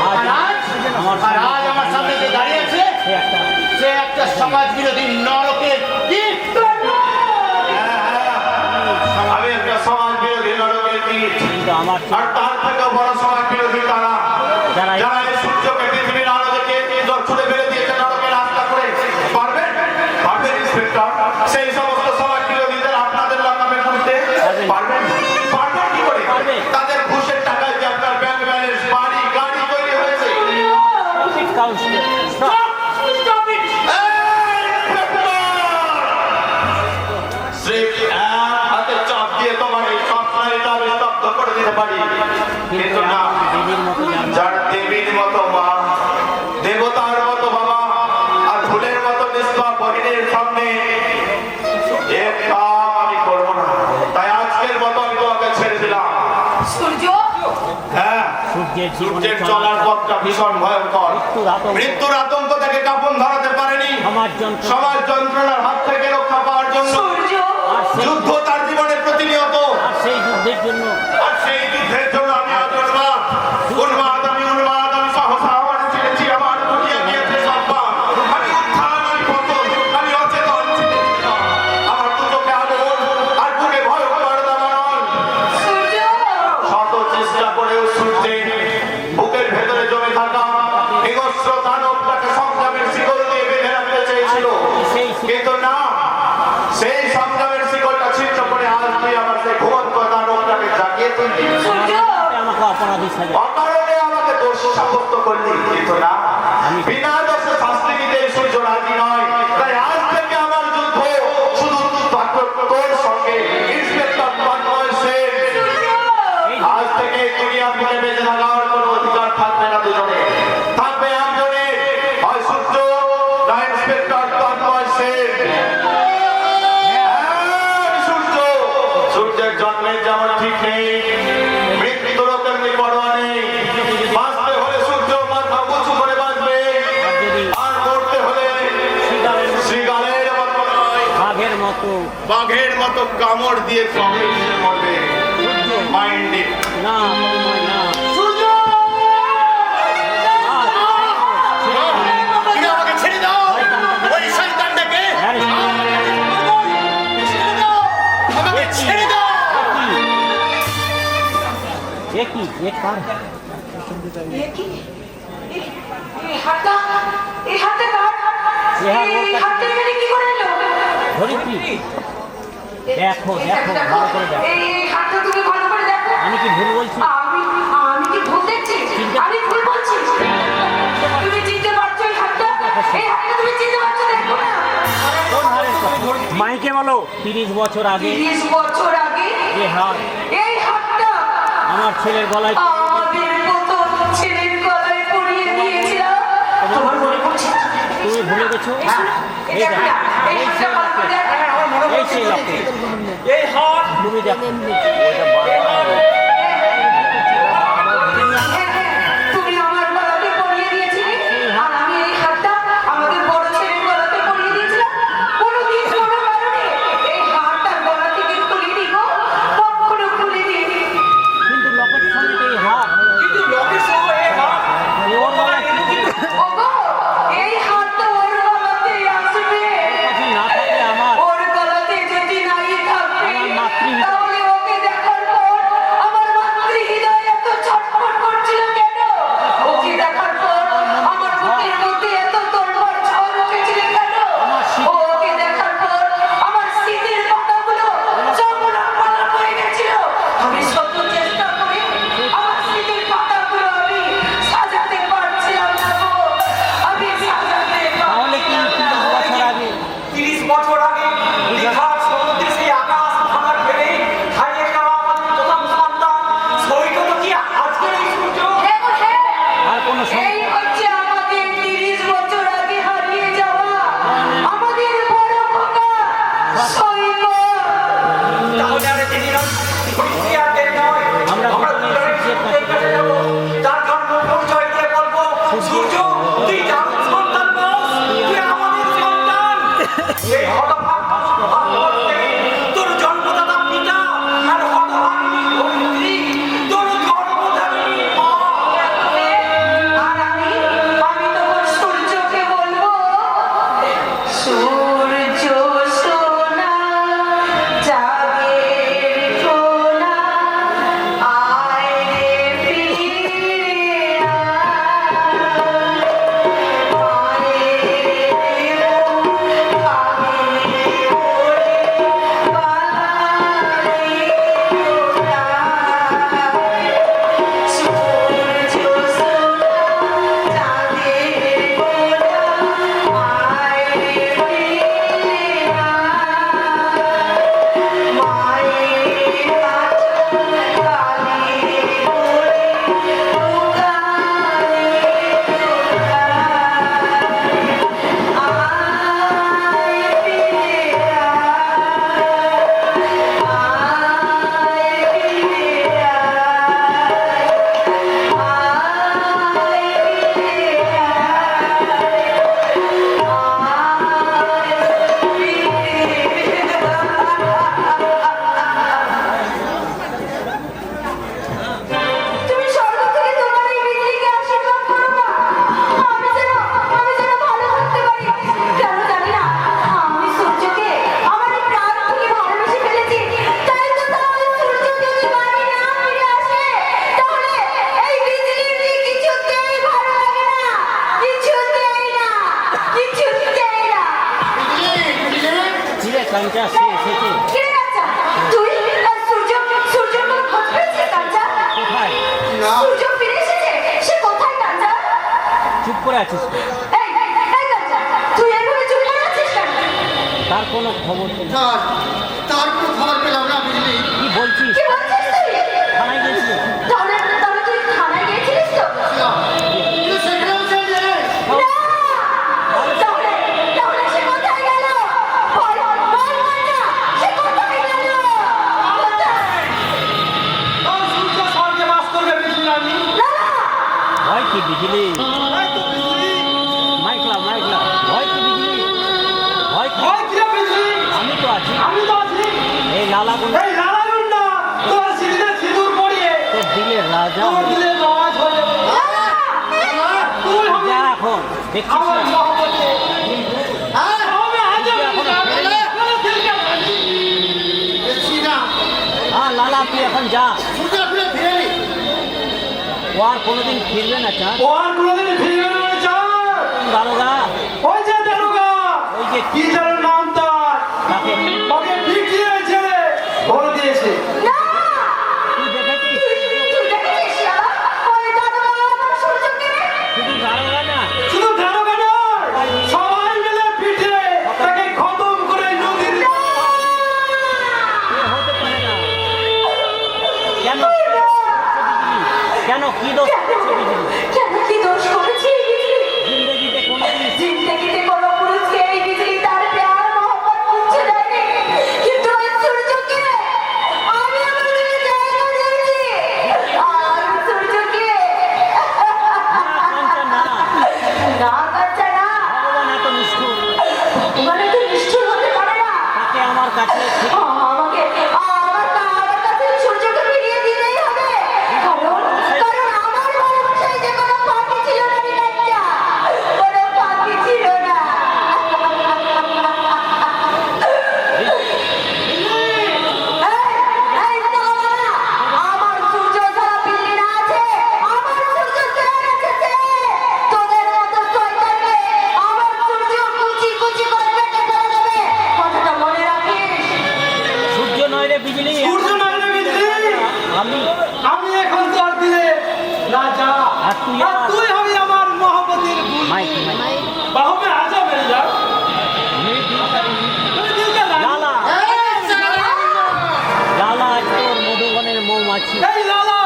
S5: আর আজ আমার সামনে যে দাঁড়িয়ে আছে
S2: সে একটা
S5: সে একটা সমাজ বিরোধী নরকের কীট। আমি একটা সমাজ বিরোধী নরকের কীট।
S2: কিন্তু আমার
S5: আর তার থেকেও বড় সমাজ বিরোধী তারা
S2: যারা
S5: যারা এই সূর্যকে পৃথিবীর আলো থেকে ছুড়ে ফেলে দিয়েছে নরকের রাস্তা করে। পারবেন পারবেন ইন্সপেক্টর সেই সমস্ত সমাজ বিরোধীদের আপনাদের লকাপে করতে পারবেন? পারবেন কি করে? তাদের ঘুষের টাকায় যে আপনার ব্যাংক ব্যালেন্স, বাড়ি, গাড়ি তৈরি হয়েছে।
S2: কাউন্সিলর
S5: স্রেফ এক হাতে চাপ দিয়ে তোমার এই স্বপ্নালীটা আমি স্তব্ধ করে দিতে পারি, কিন্তু না,
S2: দেবীর মতো জানবো।
S5: যার দেবীর মতো মা, দেবতার মতো বাবা, আর ফুলের মতো নিষ্পা বহিনের সামনে এক কাম আমি করবো না। তাই আজকের মতো আমি তোমাকে ছেড়ে দিলাম।
S1: সূর্য,
S5: হ্যাঁ,
S2: সূর্যের জীবনে
S5: সূর্যের চলার পথটা ভীষণ ভয়ঙ্কর।
S2: মৃত্যুর আতঙ্ক।
S5: মৃত্যুর আতঙ্ক থেকে কাপন ধরাতে পারেনি।
S2: সমাজ যন্ত্র
S5: সমাজ যন্ত্রণার হাত থেকে রক্ষা পাওয়ার জন্য
S1: সূর্য,
S2: আর সেই
S5: যুদ্ধ তার জীবনে প্রতিনিয়ত।
S2: আর সেই যুদ্ধের জন্য
S5: আর সেই যুদ্ধের জন্য আমি আজ উন্মাদ, আমি সহসা আমার ছেড়েছি, আমার দুনিয়া দিয়েছে সম্মান। আমি উত্থান, আমি পতন, আমি অচেতন ছিলাম। আমার দু চোখে আগুন আর বুকে ভয়ঙ্কর দাবানল।
S1: সূর্য,
S5: শত চেষ্টা করেও সূর্যের বুকের ভেতরে জমে থাকা হিংস্র দানবটাকে সংগ্রামের শিকল দিয়ে বেঁধে রাখতে চেয়েছিল, কিন্তু না, সেই সংগ্রামের শিকলটা ছিন্ন করে আজ তুই আমার সেই ঘুমন্ত দানবটাকে জাগিয়ে তুললি।
S1: সূর্য,
S2: আমাকে অপরাধী সাজা।
S5: অকারণে আমাকে দোষ সাব্যস্ত করলি, কিন্তু না, বিনা দোষে শাস্তি দিতে এই সূর্য রাজি নয়। তাই আজ থেকে আমার যুদ্ধ শুধু তোর সঙ্গে, ইন্সপেক্টর তন্ময় সেন। আজ থেকে দুনিয়া থেকে বেঁচে থাকার কোনো অধিকার থাকবে না দুজনে, থাকবে একজনে, হয় সূর্য না ইন্সপেক্টর তন্ময় সেন। সূর্য, সূর্যের জন্মের যেমন ঠিক নেই, মৃত্যুরও তেমনি পরোয়া নেই। বাঁচতে হলে সূর্য মাথা উঁচু করে বাঁচবে, আর মরতে হলে শ্রীগালের মতো নয়,
S2: বাঘের মতো
S5: বাঘের মতো কামড় দিয়ে কংগ্রেসে মরবে। Mind it.
S2: না তন্ময়, না।
S5: তুমি আমাকে ছেড়ে দাও, ওই শয়তানটাকে আমাকে ছেড়ে দাও।
S2: এ কি এ কার?
S1: এ কি? এই হাতটা, এই হাতটা কার? এই হাতটা এখানে কি করে এলো?
S2: ধরিত্রী, দেখো দেখো ভালো করে দেখো।
S1: এই হাতটা তুমি ভালো করে দেখো।
S2: আমি কি ভুল বলছি?
S1: আমি কি ভুল দেখছি? আমি ভুল বলছি? তুমি চিনতে পারছো এই হাতটা? এই হাতটা তুমি চিনতে পারছো? দেখো না।
S2: কোন হারের কথা?
S6: মাইকে বলো।
S2: 30 বছর আগে
S1: 30 বছর আগে
S2: যে হার
S1: এই হাতটা
S2: আমার ছেলের গলায়
S1: আমাদের প্রথম ছেলের গলায় পরিয়ে দিয়েছিলাম। তোমার মনে পড়ছে?
S2: তুমি ভুলে গেছো?
S1: এই দেখো না, এই হাতটা ভালো করে দেখো।
S2: এই সেই লোক।
S7: এই হাত
S2: তুমি দেখো
S1: তুমি আমার গলাতে পরিয়ে দিয়েছিলে, আর আমি এই হাতটা আমাদের বড় ছেলের গলাতে পরিয়ে দিয়েছিলাম। কোনোদিন কোনো কারণে এই হাতটা গলা থেকে খুলিনি গো, কখনো খুলিনি।
S2: কিন্তু লোকের সঙ্গে এই হার
S7: কিন্তু লোকের সঙ্গে এই হাত
S2: ওর গলায়
S1: ওগো, এই হাতটা ওর গলাতেই আসবে।
S2: কাছে না থাকলে আমার
S1: ওর গলাতে যদি নাই থাকবে,
S2: আমার মাতৃ
S1: তাহলে ওকে দেখার পর আমার
S7: সূর্যের কাছে যাবো, তার জন্ম পরিচয় দিয়ে বলবো, সূর্য তুই দারুণ সন্তান পাস, তুই আমাদের সন্তান। এই হতভাগ্য থেকে তোর জন্মদাতা পিতা আর হতভাগিনী ধরিত্রী, তোর গর্ভধারিণী মা।
S1: আর আমি তখন সূর্যকে বলবো, সূর্য সোনা জাগের সোনা, আয় রে ফিরে আয়, মায়ের কাঁধে করে বাঁধি ওড়ায়। সূর্য সোনা চাঁদের কোনা, আয় রে ফিরে আয়, মায়ের কাছে কালি করে উড়ায় তুমি স্বর্গ থেকে তোমার এই বিজলিকে আশীর্বাদ করো না। আমি যেন ভালো থাকতে পারি। কেন জানি না, আমি সূর্যকে আমার এই প্রাণ থেকে ভালোবেসে ফেলেছি। তাই তো তাহলে সূর্য যদি বাড়ি না ফিরে আসে, তাহলে এই বিজলির যে কিছুতেই ভালো লাগে না, কিছুতেই না, কিছুতেই না।
S2: কিরে কাঞ্চা সে এসেছে
S1: কে কাঁচা? তুই আর সূর্যর কোনো খোঁজ পেয়েছিস কাঁচা?
S2: কোথায়?
S1: সূর্য ফিরে এসেছে, সে কোথায় কাঁচা?
S2: চুপ করে আছিস তো?
S1: এই কাঁচা, তুই এইভাবে চুপ করে আছিস কেন?
S2: তার কোনো খবর তো নেই।
S5: তার কোনো খবর পেলাম না বিজলি।
S2: কি বলছিস?
S1: কি বলছিস তুই?
S2: থানায় গেছিলি?
S1: তাহলে তুই থানায় গিয়েছিলিস তো?
S5: কিন্তু সেখানেও সে নেই।
S1: না! তাহলে সে কোথায় গেল? বল কাঁচা, সে কোথায় গেল? কোথায়?
S6: সূর্য স্বর্গে বাস করবে বিজলি রানী।
S1: না!
S2: হয় কি বিজলি?
S6: এই তো বিজলি।
S2: মাইকলা হয় কি বিজলি? হয় কি?
S6: হয় কি রে বিজলি?
S2: আমি তো আছি।
S6: আমি তো আছি।
S2: এই লালাগুলো
S6: এই লালাগুন্ডা তোর সিঁড়িতে সিঁদুর পরিয়ে
S2: তোর দিলের রাজা
S6: তোর
S2: হয়ে-
S6: দিলে নামাজ হয়ে যাবে। তুই হবে
S2: যা এখন দেখছিস
S6: আমার
S2: না?
S6: মহব্বতে। হবে আজব
S2: এখনো
S6: দিলকে
S2: ফেরেনি।
S6: ভাঙি।
S5: দেখছি না,
S2: হ্যাঁ লালা তুই এখন যা,
S5: সূর্য এখনো ফিরেনি।
S2: ও আর কোনোদিন ফিরবে না চাঁদ।
S6: ও আর কোনোদিন ফিরবে না রে চাঁদ।
S2: দারোগা
S6: ওই যে দারোগা,
S2: ওই যে
S6: কি যেন নাম তার,
S2: তাকে
S6: ওকে পিটিয়ে ছেড়ে ভরে দিয়েছে।
S1: না!
S2: তুই দেখেছিস?
S1: তুই দেখেছিস শালা? ওই দাদুরা আমার সূর্যকে
S2: শুধু দারোগা না,
S6: শুধু দারোগা নয়, সবাই মিলে পিটিয়ে তাকে খতম করে নদীর
S2: এ হতে পারে না। কেন? কেন কি দোষ করেছে বিজলি?
S1: কেন কি দোষ করেছি এই বিজলি?
S2: জিন্দেগিতে কোনোদিন
S1: জিন্দেগিতে কোনো পুরুষকে এই বিজলি তার প্যার মোহব্বত মুছে দেয়নি। কিন্তু ওই সূর্যকে আমি আমার মনে জায়গা দিয়েছি। আর সূর্যকে
S2: কাঞ্চা না,
S1: না কাঁচা না,
S2: ভগবান এত নিষ্ঠুর,
S1: ভগবান এত নিষ্ঠুর হতে পারে না।
S2: তাকে আমার কাছে থেকে
S1: আমার কাছে সূর্যকে ফিরিয়ে দিতেই হবে। কারণ আমার ভালোবাসায় যে কোনো ফাঁকি ছিল না রে বাচ্চা, কোনো ফাঁকি ছিল না। এই দাঁড়া না, আমার সূর্য ছাড়া বিল্লি না আছে, আমার সূর্য চলে গেছে। তোদের মতো শয়তানকে আমার সূর্য কুচি কুচি করে কেটে ফেলে দেবে, কথাটা মনে রাখিস।
S2: সূর্য নয় রে বিজলি,
S6: সূর্য নয় রে বিজলি।
S2: আমি
S6: আমি এখন তোর দিলে রাজা,
S2: আর তুই
S6: আর তুই হবি আমার মহব্বতের গুণ।
S2: মাইক
S6: বাহুবে আজা মেরে যা। তুই দিলকে
S2: লালা লালা আজ তোর মধুবনের মৌমাছি।
S6: এই লালা,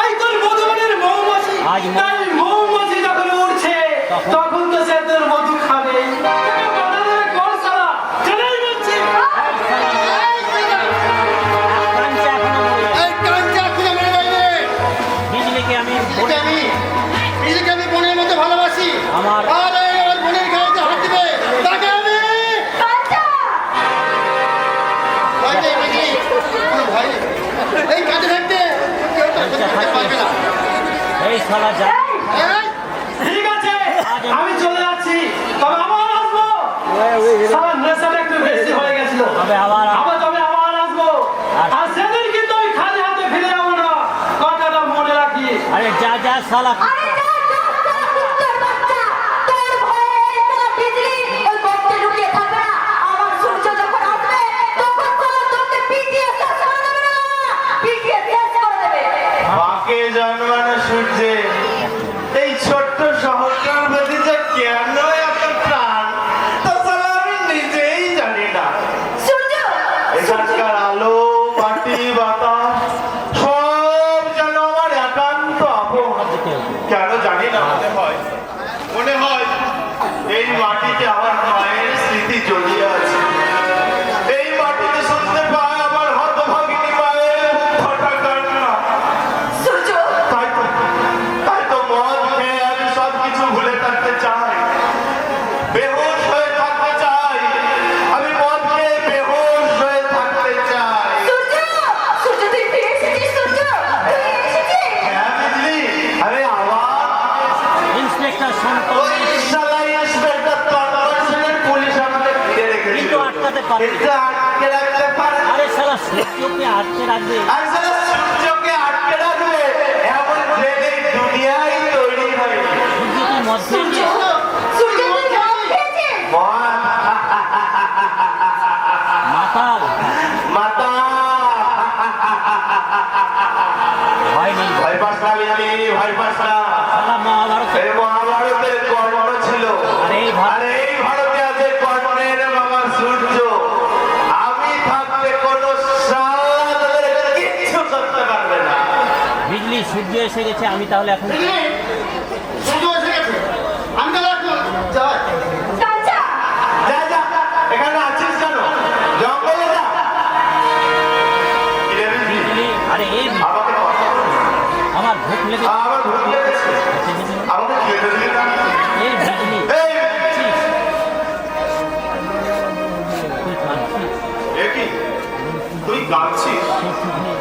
S6: এই তোর মধুবনের মৌমাছি।
S2: আজ
S6: তাই মৌমাছি যখন উড়ছে, তখন তো সে তোর মধু খাবে। তোকে বাধা দেবে কোন শালা? চলেই যাচ্ছে।
S2: কাঞ্চা এখনো বলে,
S5: এই কাঞ্চা খুলে মেরে দেবে।
S2: বিজলিকে আমি
S5: নিজেকে আমি নিজেকে আমি বোনের মতো ভালোবাসি।
S2: আমার-
S5: আর এই আমার বোনের গায়ে যে হাত দিবে তাকে আমি
S1: কাঁচা
S5: ভয় নেই, বুঝলি? কোনো ভয় নেই। এই কাঁধে থাকতে কেউ তো ক্ষতি করতে পারবে না।
S2: এই শালা যা
S5: এই,
S6: ঠিক আছে আমি চলে যাচ্ছি তবে আবার আসবো সারা নেশাটা একটু বেশি হয়ে গেছিল
S2: তবে আবার
S6: তবে আবার আসবো আর সেদিন কিন্তু আমি খালি হাতে ফিরে যাবো না কথাটা মনে রাখি
S2: আরে যা যা শালা
S1: আরে যা যা যা কুত্তার বাচ্চা তোর ভয়ে তোর বিজলি ওই গর্তে লুকিয়ে থাকবে না আমার সূর্য যখন আসবে তখন তোকে পিটিয়ে শেষ করে দেবে না পিটিয়ে শেষ করে দেবে
S8: বাঁকে জন্মানো সূর্যে এই ছোট্ট শহরটার প্রতি যে কেন এত প্রাণ তা সালা আমি নিজেই জানি না।
S1: সূর্য
S8: এখানকার আলো মাটি বাতাস সব যেন আমার একান্ত আপন। কেন জানি না, মনে হয় এই মাটিতে আমার মায়ের স্মৃতি জড়িয়ে আছে। এই মাটিতে শুনতে পায় আমার হতভাগিনী মায়ের ফাটা কান্না।
S1: সূর্য
S8: তাই তো মদ খেয়ে আমি সবকিছু ভুলে থাকতে চাই, বেহুশ হয়ে থাকতে চাই। আমি মদ খেয়ে বেহুশ হয়ে থাকতে চাই।
S1: সূর্য সূর্য তুই ফিরে এসেছিস সূর্য তুই এসেছিস
S8: হ্যাঁ বুঝলি, আরে আবার
S2: ইন্সপেক্টর শান্ত
S8: ওই শালা ইন্সপেক্টর তন্ময় সেনের পুলিশ আমাদের ঘিরে রেখেছিল।
S2: কিন্তু আটকাতে পারেনি।
S8: কিন্তু আটকে রাখতে পারে না।
S2: আরে শালা সূর্যকে আটকে রাখবে
S8: আর শালা সূর্যকে আটকে রাখবে এমন ট্রেন এই দুনিয়ায় তৈরি হয়নি।
S2: সূর্য তুই মদ
S1: সূর্য
S2: খেয়েছিস?
S1: সূর্য তুই মদ খেয়েছিস
S2: মাতাল
S8: মাতা
S2: ভয় নেই
S8: ভয় পাস না বিহারি, ভয় পাস না।
S2: শালা মহাভারত
S8: এই মহাভারতের কর্ণ ছিল,
S2: আরে এই ভারত-
S8: আর এই ভারতে আছে কর্ণের বাবা সূর্য। আমি থাকতে কোনো শালা তাদের কিচ্ছু করতে পারবে না।
S2: বিজলি সূর্য এসে গেছে আমি তাহলে এখন
S5: বুঝলি? সূর্য এসে গেছে। আমি তাহলে এখন যাই।
S1: কাঁচা
S8: যা যা, এখানে আছিস কেন? জঙ্গলে যা। কিরে বিজলি,
S2: বিজলি আরে এই বিজলি,
S8: আমাকে কথা বল।
S2: আমার ভূত লেগে
S8: আমার ভুল লেগেছে, আমাকে খেতে দিবি না?
S2: এই বিজলি
S8: এই,
S2: কাঁদছিস? তুই কাঁদছিস?
S8: এ কি? তুই কাঁদছিস?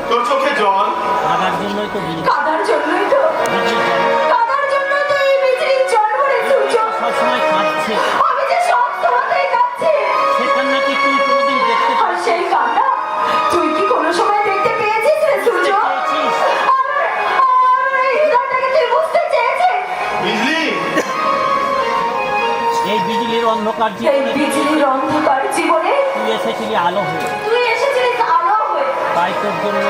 S8: তোর চোখে জল?
S2: কাদার জন্যই তো বিজলি
S1: কাদার জন্যই তো
S2: বিজলি জল
S1: কাদার জন্য তো এই বিজলির জন্ম রে সূর্য
S2: সবসময় কাঁদছে
S1: আমি যে সব তোমাতেই কাঁদছি
S2: সে কান্নাকে তুই কোনোদিন দেখতে
S1: আর সেই কান্না তুই কি কোনো সময় দেখতে পেয়েছিস রে সূর্য
S2: পেয়েছিস?
S1: আমার এই হৃদয়টাকে তুই বুঝতে চেয়েছিস
S8: বিজলি,
S2: এই বিজলির অন্ধকার
S1: এই
S2: জীবনে
S1: বিজলির অন্ধকার জীবনে
S2: তুই এসেছিলি আলো হয়ে
S1: তুই এসেছিলিস আলো হয়ে
S2: তাই তোর জন্য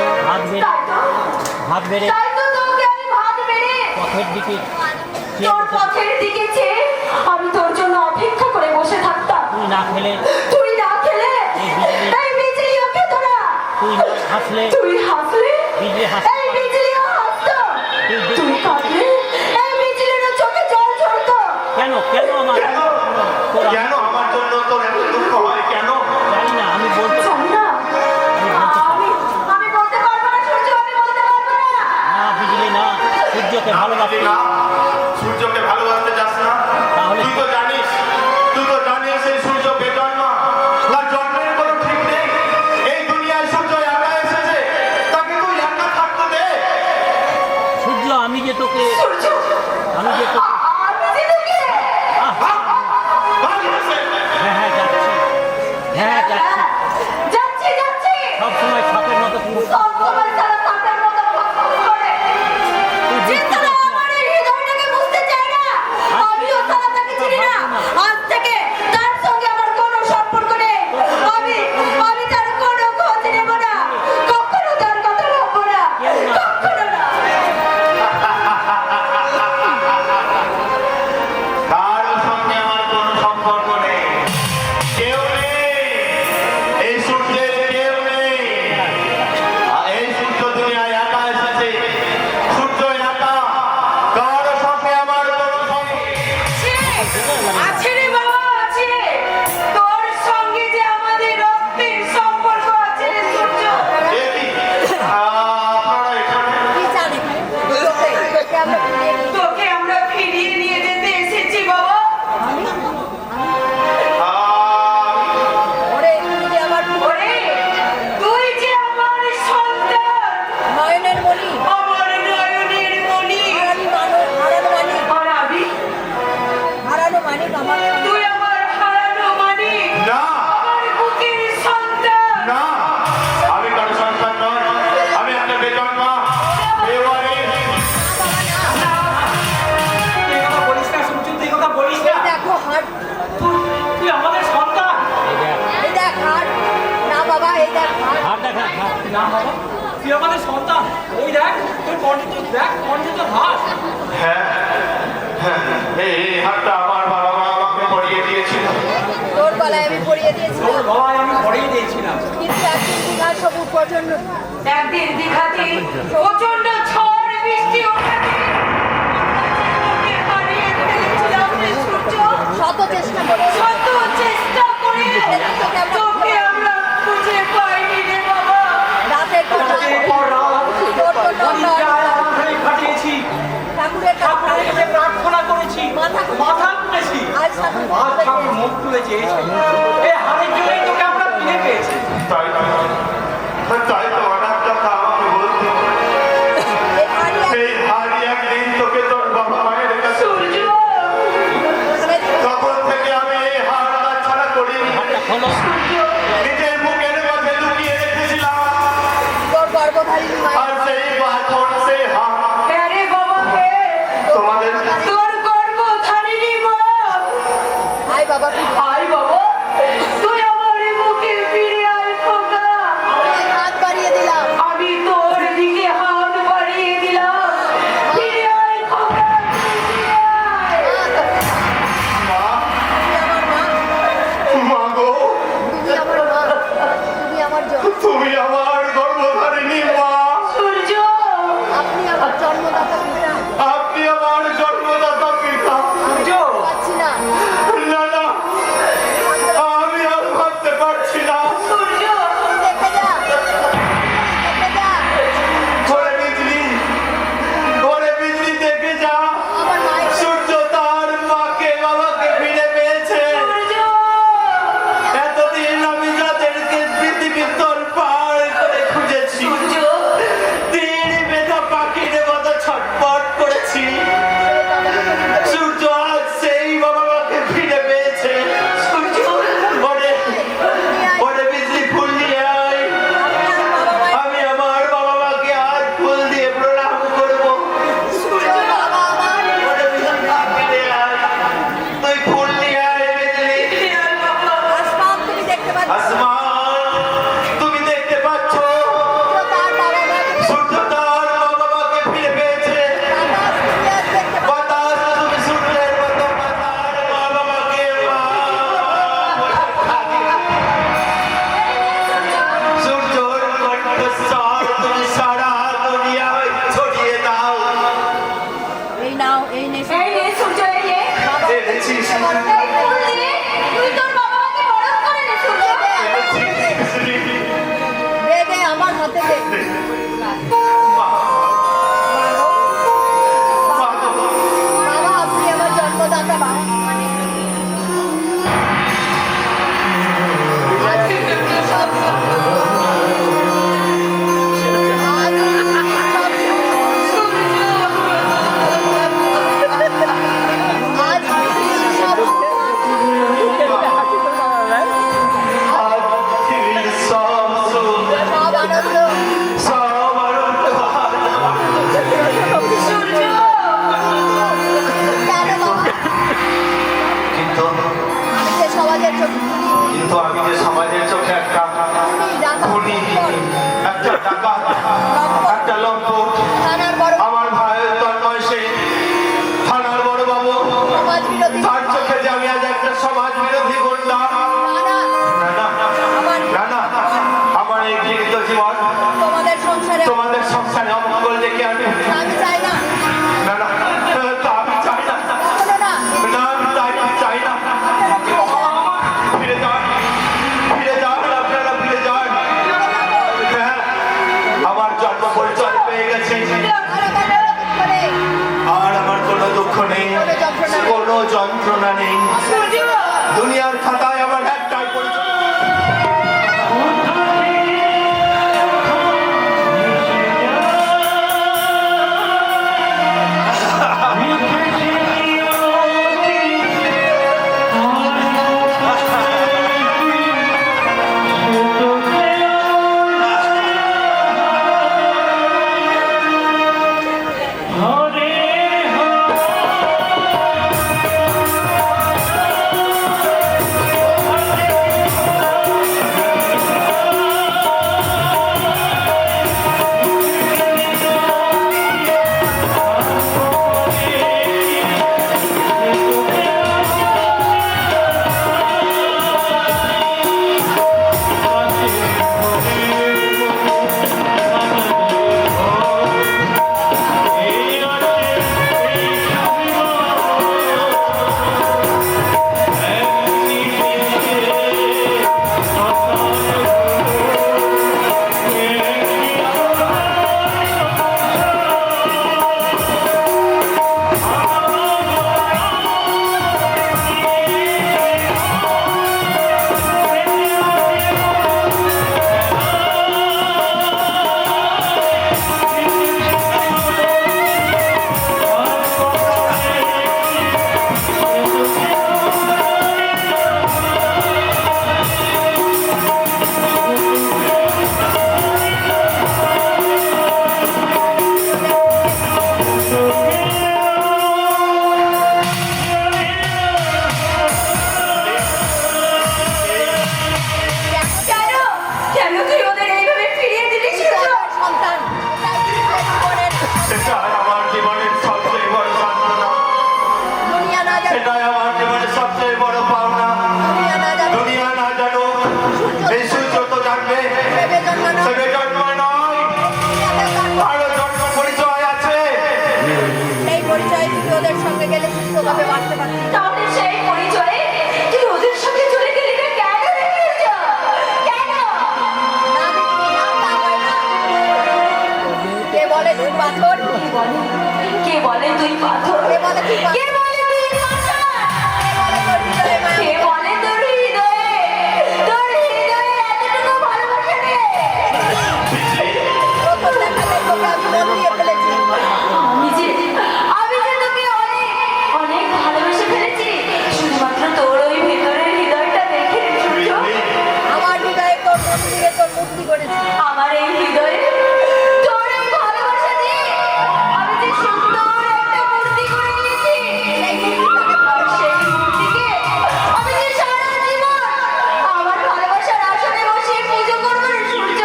S2: ভাত বেড়ে
S1: তাই তো তোকে আমি ভাত বেড়ে
S2: পথের দিকে চেয়ে
S1: তোর
S2: বসে-
S1: পথের দিকে চেয়ে আমি তোর জন্য অপেক্ষা করে বসে থাকতাম
S2: তুই না খেলে
S1: তুই না খেলে
S2: এই বিজলি-
S1: এই বিজলিও খেত না
S2: তুই না হাসলে
S1: তুই হাসলে
S2: বিজলি হাসতো।
S1: এই বিজলিও হাসতো
S2: তুই দেখতে-
S1: তুই কাঁদলে এই বিজলিরও চোখে জল ঝরতো
S2: কেন কেন আমার
S8: কেন?
S2: তোরা
S8: কেন আমার জন্য তোর এত দুঃখ হয় কেন?
S2: জানি না আমি বলতে
S1: জানি না আমি বলতে পারবো না সূর্য আমি বলতে পারবো না
S2: না বিজলি না সূর্যকে ভালোবাসি
S8: না, সূর্যকে ভালোবাসতে যাস না।
S2: তাহলে-
S8: তুই তো জানিস এই সূর্য বেজন্মা, তার জন্মের কোনো ঠিক নেই। এই দুনিয়ায় সূর্য একা এসেছে, তাকে তুই একা থাকতে দে।
S2: সূর্য আমি যে তোকে
S1: সূর্য
S2: আমি যে তোকে
S1: আমি যে তোকে
S2: আহ,
S8: ভাগ এসে।
S2: হ্যাঁ যাচ্ছি হ্যাঁ যাচ্ছি
S1: যাচ্ছি যাচ্ছি
S2: সবসময় সাপের মতো
S1: সব সময় তারা সাপের মতো ফসফস করে
S2: তুই
S1: যে
S2: বুঝতে
S1: তারা
S2: পারছিস না।
S1: আমার এই হৃদয়টাকে বুঝতে চায় না আমিও তারা তাকে চিনি না আজ থেকে তার সঙ্গে আমার কোনো সম্পর্ক নেই আমি তার কোনো খোঁজ নেব না কখনো তার কথা ভাববো না কখনো না
S7: না বাবা, তুই আমাদের সন্তান। ওই দেখ তোর কণ্ঠে তো দেখ, কণ্ঠে তো হাস।
S8: হ্যাঁ হ্যাঁ, এই হাতটা আমার বাবা মা আমাকে পরিয়ে দিয়েছিল।
S1: তোর গলায় আমি পরিয়ে দিয়েছিলাম,
S7: তোর গলায় আমি পরেই দিয়েছিলাম।
S1: কিন্তু একদিন দীঘার সবুজ প্রচন্ড, একদিন দীঘাতে প্রচন্ড ঝড় বৃষ্টি ওঠাতে হারিয়ে ফেলেছিলাম রে সূর্য। শত চেষ্টা করে তোকে আমরা খুঁজে পাইনি রে বাবা। রাতের পর রাত তোর জন্য আমরা
S7: কাটিয়েছি,
S1: ঠাকুরের
S7: ঠাকুরের কাছে প্রার্থনা করেছি, মাথা তুলেছি,
S1: আজ ঠাকুর
S7: আজ ঠাকুর মুখ তুলে চেয়েছে। এই হারের জন্যই তোকে আমরা ফিরে পেয়েছি।
S8: তাই তাই তো অনেক কথা আমাকে বলতো।
S1: এই হারিয়ে
S8: সেই হারি একদিন তোকে তোর বাবা মায়ের কাছে তখন থেকে আমি এই হার ছাড়া করিনি। নিজের বুকের মধ্যে লুকিয়ে রেখেছিলাম।
S1: তোর গর্ভধারিণী মা
S8: আর সেই বাছর সেই হার
S1: আরে বাবা হে
S8: তোমাদের
S1: তোর গর্ভধারিণী মা। আয় বাবা, আয় বাবা, তুই আমার বুকে ফিরে আয় খোকা। আমি হাত বাড়িয়ে দিলাম, আমি তোর দিকে হাত বাড়িয়ে দিলাম। ফিরে আয় খোকা, ফিরে আয়।
S8: মা গো,
S1: তুমি আমার মা, তুমি আমার জন্ম।
S8: তুমি আমার গর্ভধারিণী মা।
S1: সূর্য, আপনি আমার জন্মদাতা পিতা।
S8: আপনি আমার জন্মদাতা পিতা।
S7: সূর্য,
S1: পাচ্ছি না
S8: না না, আমি আর ভাবতে পারছি না।
S1: সূর্য, দেখে যা, দেখে যা।
S8: ঘরে বিজলি দেখে যা।
S1: আমার মায়ের
S8: সূর্য তার মাকে বাবাকে ফিরে পেয়েছে।
S1: সূর্য,
S8: এতদিন আমি যাদেরকে পৃথিবীর তোর পার করে খুঁজেছি, দিন বেঁধা পাখির মতো ছটপট করেছি। সূর্য আজ সেই বাবা মাকে ফিরে পেয়েছে। সূর্য ওরে বিজলি ফুল নিয়ে আয়। আমি আমার বাবা মাকে আজ ফুল দিয়ে প্রণাম করবো। ওরে বিজলি ফিরে আয়, তুই ফুল নিয়ে আয় বিজলি।
S1: আসমান তুমি দেখতে পাচ্ছ,
S8: আসমান তুমি দেখতে পাচ্ছ,
S1: তার বাবা মাকে,
S8: সূর্য তার বাবা মাকে ফিরে পেয়েছে।
S1: আকাশ তুমি আজ দেখতে পাচ্ছ।
S8: বাতাস তুমি সূর্যের মতো বাতার বাবা মাকে সূর্যর কণ্ঠস্বর তুমি সারা দুনিয়ায় ছড়িয়ে দাও।
S1: এই নাও, এই নে সূর্য, এই নে।
S8: এনেছিস
S1: এই ফুল দিয়ে তুই তোর বাবা মাকে বরণ করে নে সূর্য। দে দে, আমার হাতে দে। বাবা, আপনি আমার জন্মদাতা বাবা। আজ তুমি সব আজ তুমি সব আজ তুমি সব
S8: আজ পৃথিবীর সব সুখ,
S1: সব আনন্দ।
S8: সব আনন্দ
S1: সূর্য, কেন বাবা?
S8: কিন্তু
S1: আমি যে সমাজের চোখে খুনি,
S8: কিন্তু আমি যে সমাজের চোখে একটা
S1: খুনি, ডাকাত,
S8: খুনি, একটা ডাকাত, একটা লম্পট।
S1: থানার বড়
S8: আমার ভাইয়ের তন্ময় সেই থানার বড় বাবু,
S1: সমাজ বিরোধী।
S8: তার চোখে যে আমি আজ একটা সমাজ বিরোধী গুন্ডা।
S1: না,
S8: না না
S1: আমার
S8: না না, আমার এই জীবিত জীবন
S1: তোমাদের সংসারে
S8: তোমাদের সংসারে অমঙ্গল ডেকে আনবে।
S1: আমি চাই না,
S8: না না, তা আমি চাই না।
S1: কখনো না।
S8: না আমি চাই না। ফিরে যান, ফিরে যান, আপনারা ফিরে যান। হ্যাঁ, আমার জন্ম পরিচয় পেয়ে গেছি। আর আমার কোনো দুঃখ নেই, কোনো যন্ত্রণা নেই। দুনিয়ার খাতায় আমার একটাই পরিচয়।
S2: হরে
S1: পরিচয়ে তুই ওদের সঙ্গে গেলে সুস্থভাবে বাঁচতে পারতি। তাহলে সেই পরিচয়ে তুই ওদের সঙ্গে চলে গেলি না কেন রে সূর্য? কেন? না বিক্রি, না তা হয় না। কে বলে তুই পাথর? কে বলে তুই পাথর? কে বলে তুই পাথর? কে বলে তুই পাথর? কে বলে তোর হৃদয়ে মায়া? কে বলে তোর হৃদয়ে এতটুকু ভালোবাসা নেই? প্রথম দেখাতে তোকে আমি বদলিয়ে ফেলেছি। আমি যে তোকে অনেক ভালোবেসে ফেলেছি শুধুমাত্র তোর ওই ভেতরের হৃদয়টা দেখে সূর্য। আমার হৃদয়ে তোর মন দিয়ে তোর মুক্তি করেছি। আমার এই হৃদয়ে তোর এই ভালোবাসা দিয়ে আমি যে সুন্দর একটা মূর্তি করে নিয়েছি। সেই মূর্তিকে আমি যে সারা জীবন আমার ভালোবাসার আসনে বসে পুজো করবো রে সূর্য।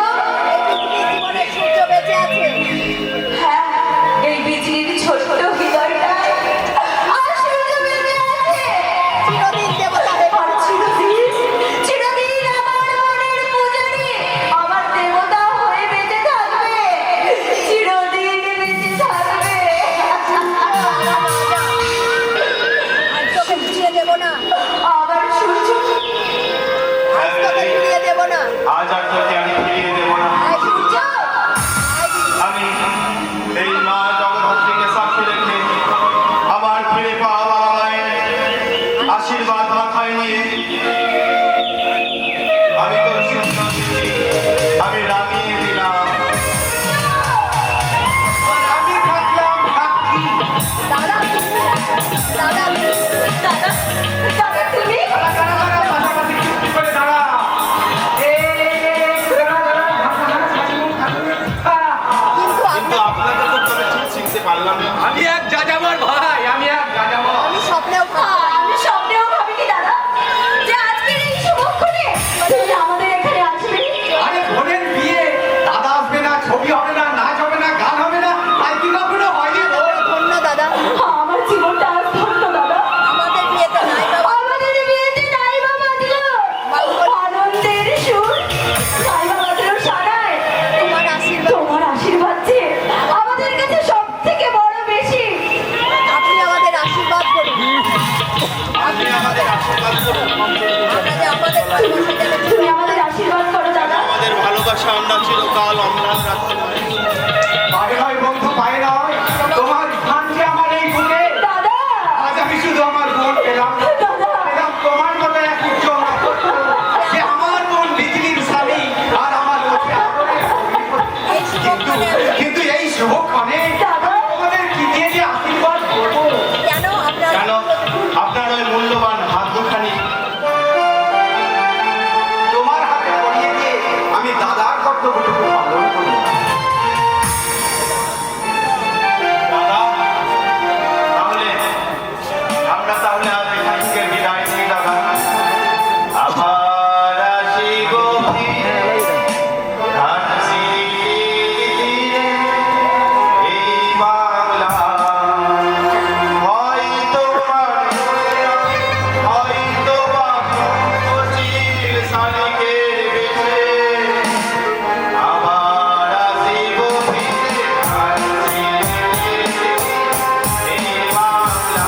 S1: এই পৃথিবীর জীবনে সূর্য বেঁচে আছে। হ্যাঁ, এই পৃথিবীর ছোট্ট হৃদয়টা আর সূর্য বেঁচে আছে। চিরদিন দেবতা হয়ে পড়ো। চিরদিন আমার মনের পূজারী আমার দেবতা হয়ে বেঁচে থাকবে। চিরদিন বেঁচে থাকবে। আর তোকে ফিরিয়ে দেব না। আবার সূর্য আজ তোকে ফিরিয়ে দেব না।
S8: আজ আর তোকে আমি ফিরিয়ে দেবো না।
S1: আয় সূর্য,
S8: আমি এই মা জগদ্ধাত্রীকে সাক্ষী রেখে আমার ফিরে পাওয়া বাবা মায়ের আশীর্বাদ মাথায় নিয়ে আমি তোর সুন্দর স্মৃতি আমি রাঙিয়ে দিলাম।
S3: আমি থাকলাম সাক্ষী।
S1: দাদা দাদা দাদা দাদা তুমি
S3: দাঁড়া, দাঁড়া, দাঁড়া, পাশাপাশি চুপটি করে দাঁড়া।
S1: কিন্তু
S8: কিন্তু আপনাকে তো তবে ঠিক চিনতে পারলাম না।
S3: আমি এক যাযাবর ভাই, আমি এক যাযাবর।
S1: আমি স্বপ্নেও ভাবিনি দাদা যে আজকের এই শুভক্ষণে তুমি আমাদের এখানে আসবে।
S3: আরে বোনের বিয়ে, দাদা আসবে না, ছবি হবে না, নাচ হবে না, গান হবে না, আর কি কখনো হয়নি তোর?
S1: ধন্য দাদা, আমার জীবনটা আজ ধন্য দাদা। আমাদের বিয়েতে নাই বাবা দিল আনন্দের সুর, নাই বাবা দিল সারায় তোমার আশীর্বাদ যে আমাদের কাছে সব থেকে বড় বেশি। আপনি আমাদের আশীর্বাদ করুন।
S8: আপনি আমাদের আশীর্বাদ করুন।
S1: তুমি আমাদের আশীর্বাদ করো দাদা।
S8: আমাদের ভালোবাসা আমরা চিরকাল অম্লান রাখতে পারি।
S3: পায়ে নয় বন্ধু, পায়ে নয়, তোমার স্থান যে আমার এই বুকে।
S1: দাদা
S3: আজ আমি শুধু আমার বোন পেলাম, পেলাম তোমার মতো এক উজ্জ্বল নক্ষত্র, যে আমার বোন বিজলির স্বামী আর আমার লোকে আদরের কিন্তু এই শুভক্ষণে তোমাদের কি দিয়ে যে আশীর্বাদ করবো?
S1: কেন
S8: কেন আপনার ওই মূল্যবান হাত দুখানি
S3: তোমার হাতে পরিয়ে দিয়ে আমি দাদার কর্তব্যটুকু পালন করি।
S8: দাদা, তাহলে আজ এখান থেকে বিদায় নিই দাদা। আবার আসিব ফিরে, হাসি দিলে এই বাংলা। হয়তো বা চির শালিকের বেশে আবার আসিব ফিরে, হাসি দিলে এই বাংলা।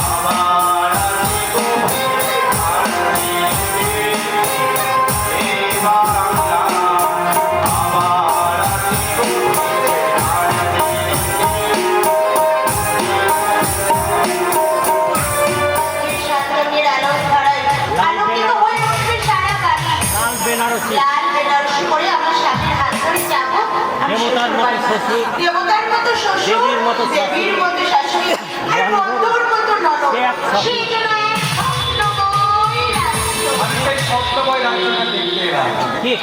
S8: আবার আসিব ফিরে, হাসি দিলে এই বাংলা। আবার আসিব ফিরে,
S9: শান্তনের আলো ধরায় আলোকিত হয়ে উঠবে সারা বাড়ি।
S2: লাল বেনারসি
S9: লাল বেনারসি পরে আমরা স্বামীর হাত ধরে যাবো আমি
S2: দেবতার মতো শ্বশুর,
S9: দেবতার মতো শ্বশুর,
S2: দেবীর মতো শাশুড়ি,
S9: দেবীর মতো শাশুড়ি, আর বন্ধুর মতো ননদ।
S2: সে এক স্বপ্ন।
S9: সেই জন্য এক স্বপ্নময় রাজ্য।
S3: আমি সেই সপ্তময় রাজ্যটা দেখতে এলাম।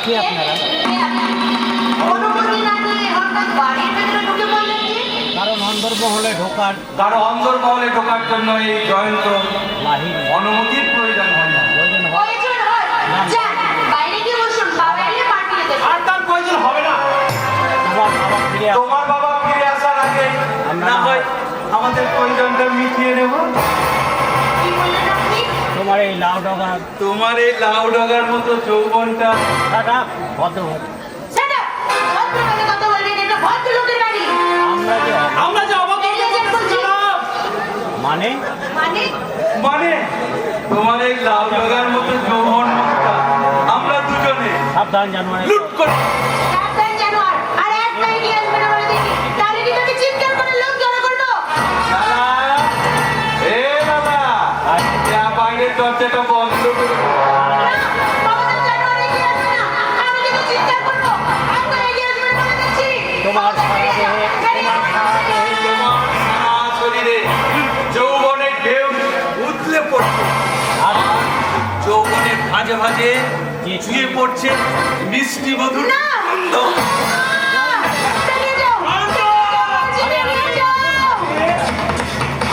S2: কি আপনারা?
S9: অনুমতি না নিয়ে হঠাৎ বাড়ির ভেতরে ঢুকে পড়লেন যে?
S2: কারণ অন্দরমহলে ঢোকার
S3: তার অন্দরমহলে ঢোকার জন্য এই জয়ন্ত
S2: বাহিনী
S3: অনুমতির প্রয়োজন হয় না।
S2: প্রয়োজন হয়।
S9: প্রয়োজন হয়। যান, বাইরে গিয়ে বসুন, বাবা এলে পাঠিয়ে দেবো।
S3: আর তার প্রয়োজন হবে না।
S2: আবার ফিরে আসবো।
S3: তোমার বাবা ফিরে আসার আগে না হয় আমাদের প্রয়োজনটা মিটিয়ে নেব।
S9: কি বললেন আপনি?
S2: তোমার এই লাউ ডগা
S3: তোমার এই লাউ ডগার মতো যৌবনটা
S2: দাদা ভদ্রভাবে
S9: Shut up! ভদ্রভাবে কথা বলবেন, এটা ভদ্রলোকের বাড়ি।
S2: আমরা যে
S3: আমরা যে অবাক
S9: এই যে
S2: মানে
S9: মানে
S4: মানে তোমার এই লাউ লাগার মতো যৌবন মুখটা আমরা দুজনে
S2: সাবধান জানোয়ার
S4: লুট করে
S9: সাবধান জানোয়ার আর এক পায়ে গিয়ে আসবে না বলে দেখি তাহলে কি তোকে চিৎকার করে লোক জড়ো করবো
S4: এ দাদা যা বাইরের দরজাটা বন্ধ করে
S9: না, খবরদার জানোয়ার এগিয়ে আসবে না আমি কিন্তু চিৎকার করবো এক পায়ে গিয়ে আসবে না বলে দিচ্ছি
S2: তোমার সারা দেহে তোমার সারা দেহে
S4: তোমার সারা শরীরে যৌবনের ঢেউ উতলে পড়ছে
S2: আর
S4: যৌবনের ভাজে ভাজে চুয়ে পড়ছে মিষ্টি মধুর
S9: না।
S4: গন্ধ।
S9: বেরিয়ে যাও বেরিয়ে যাও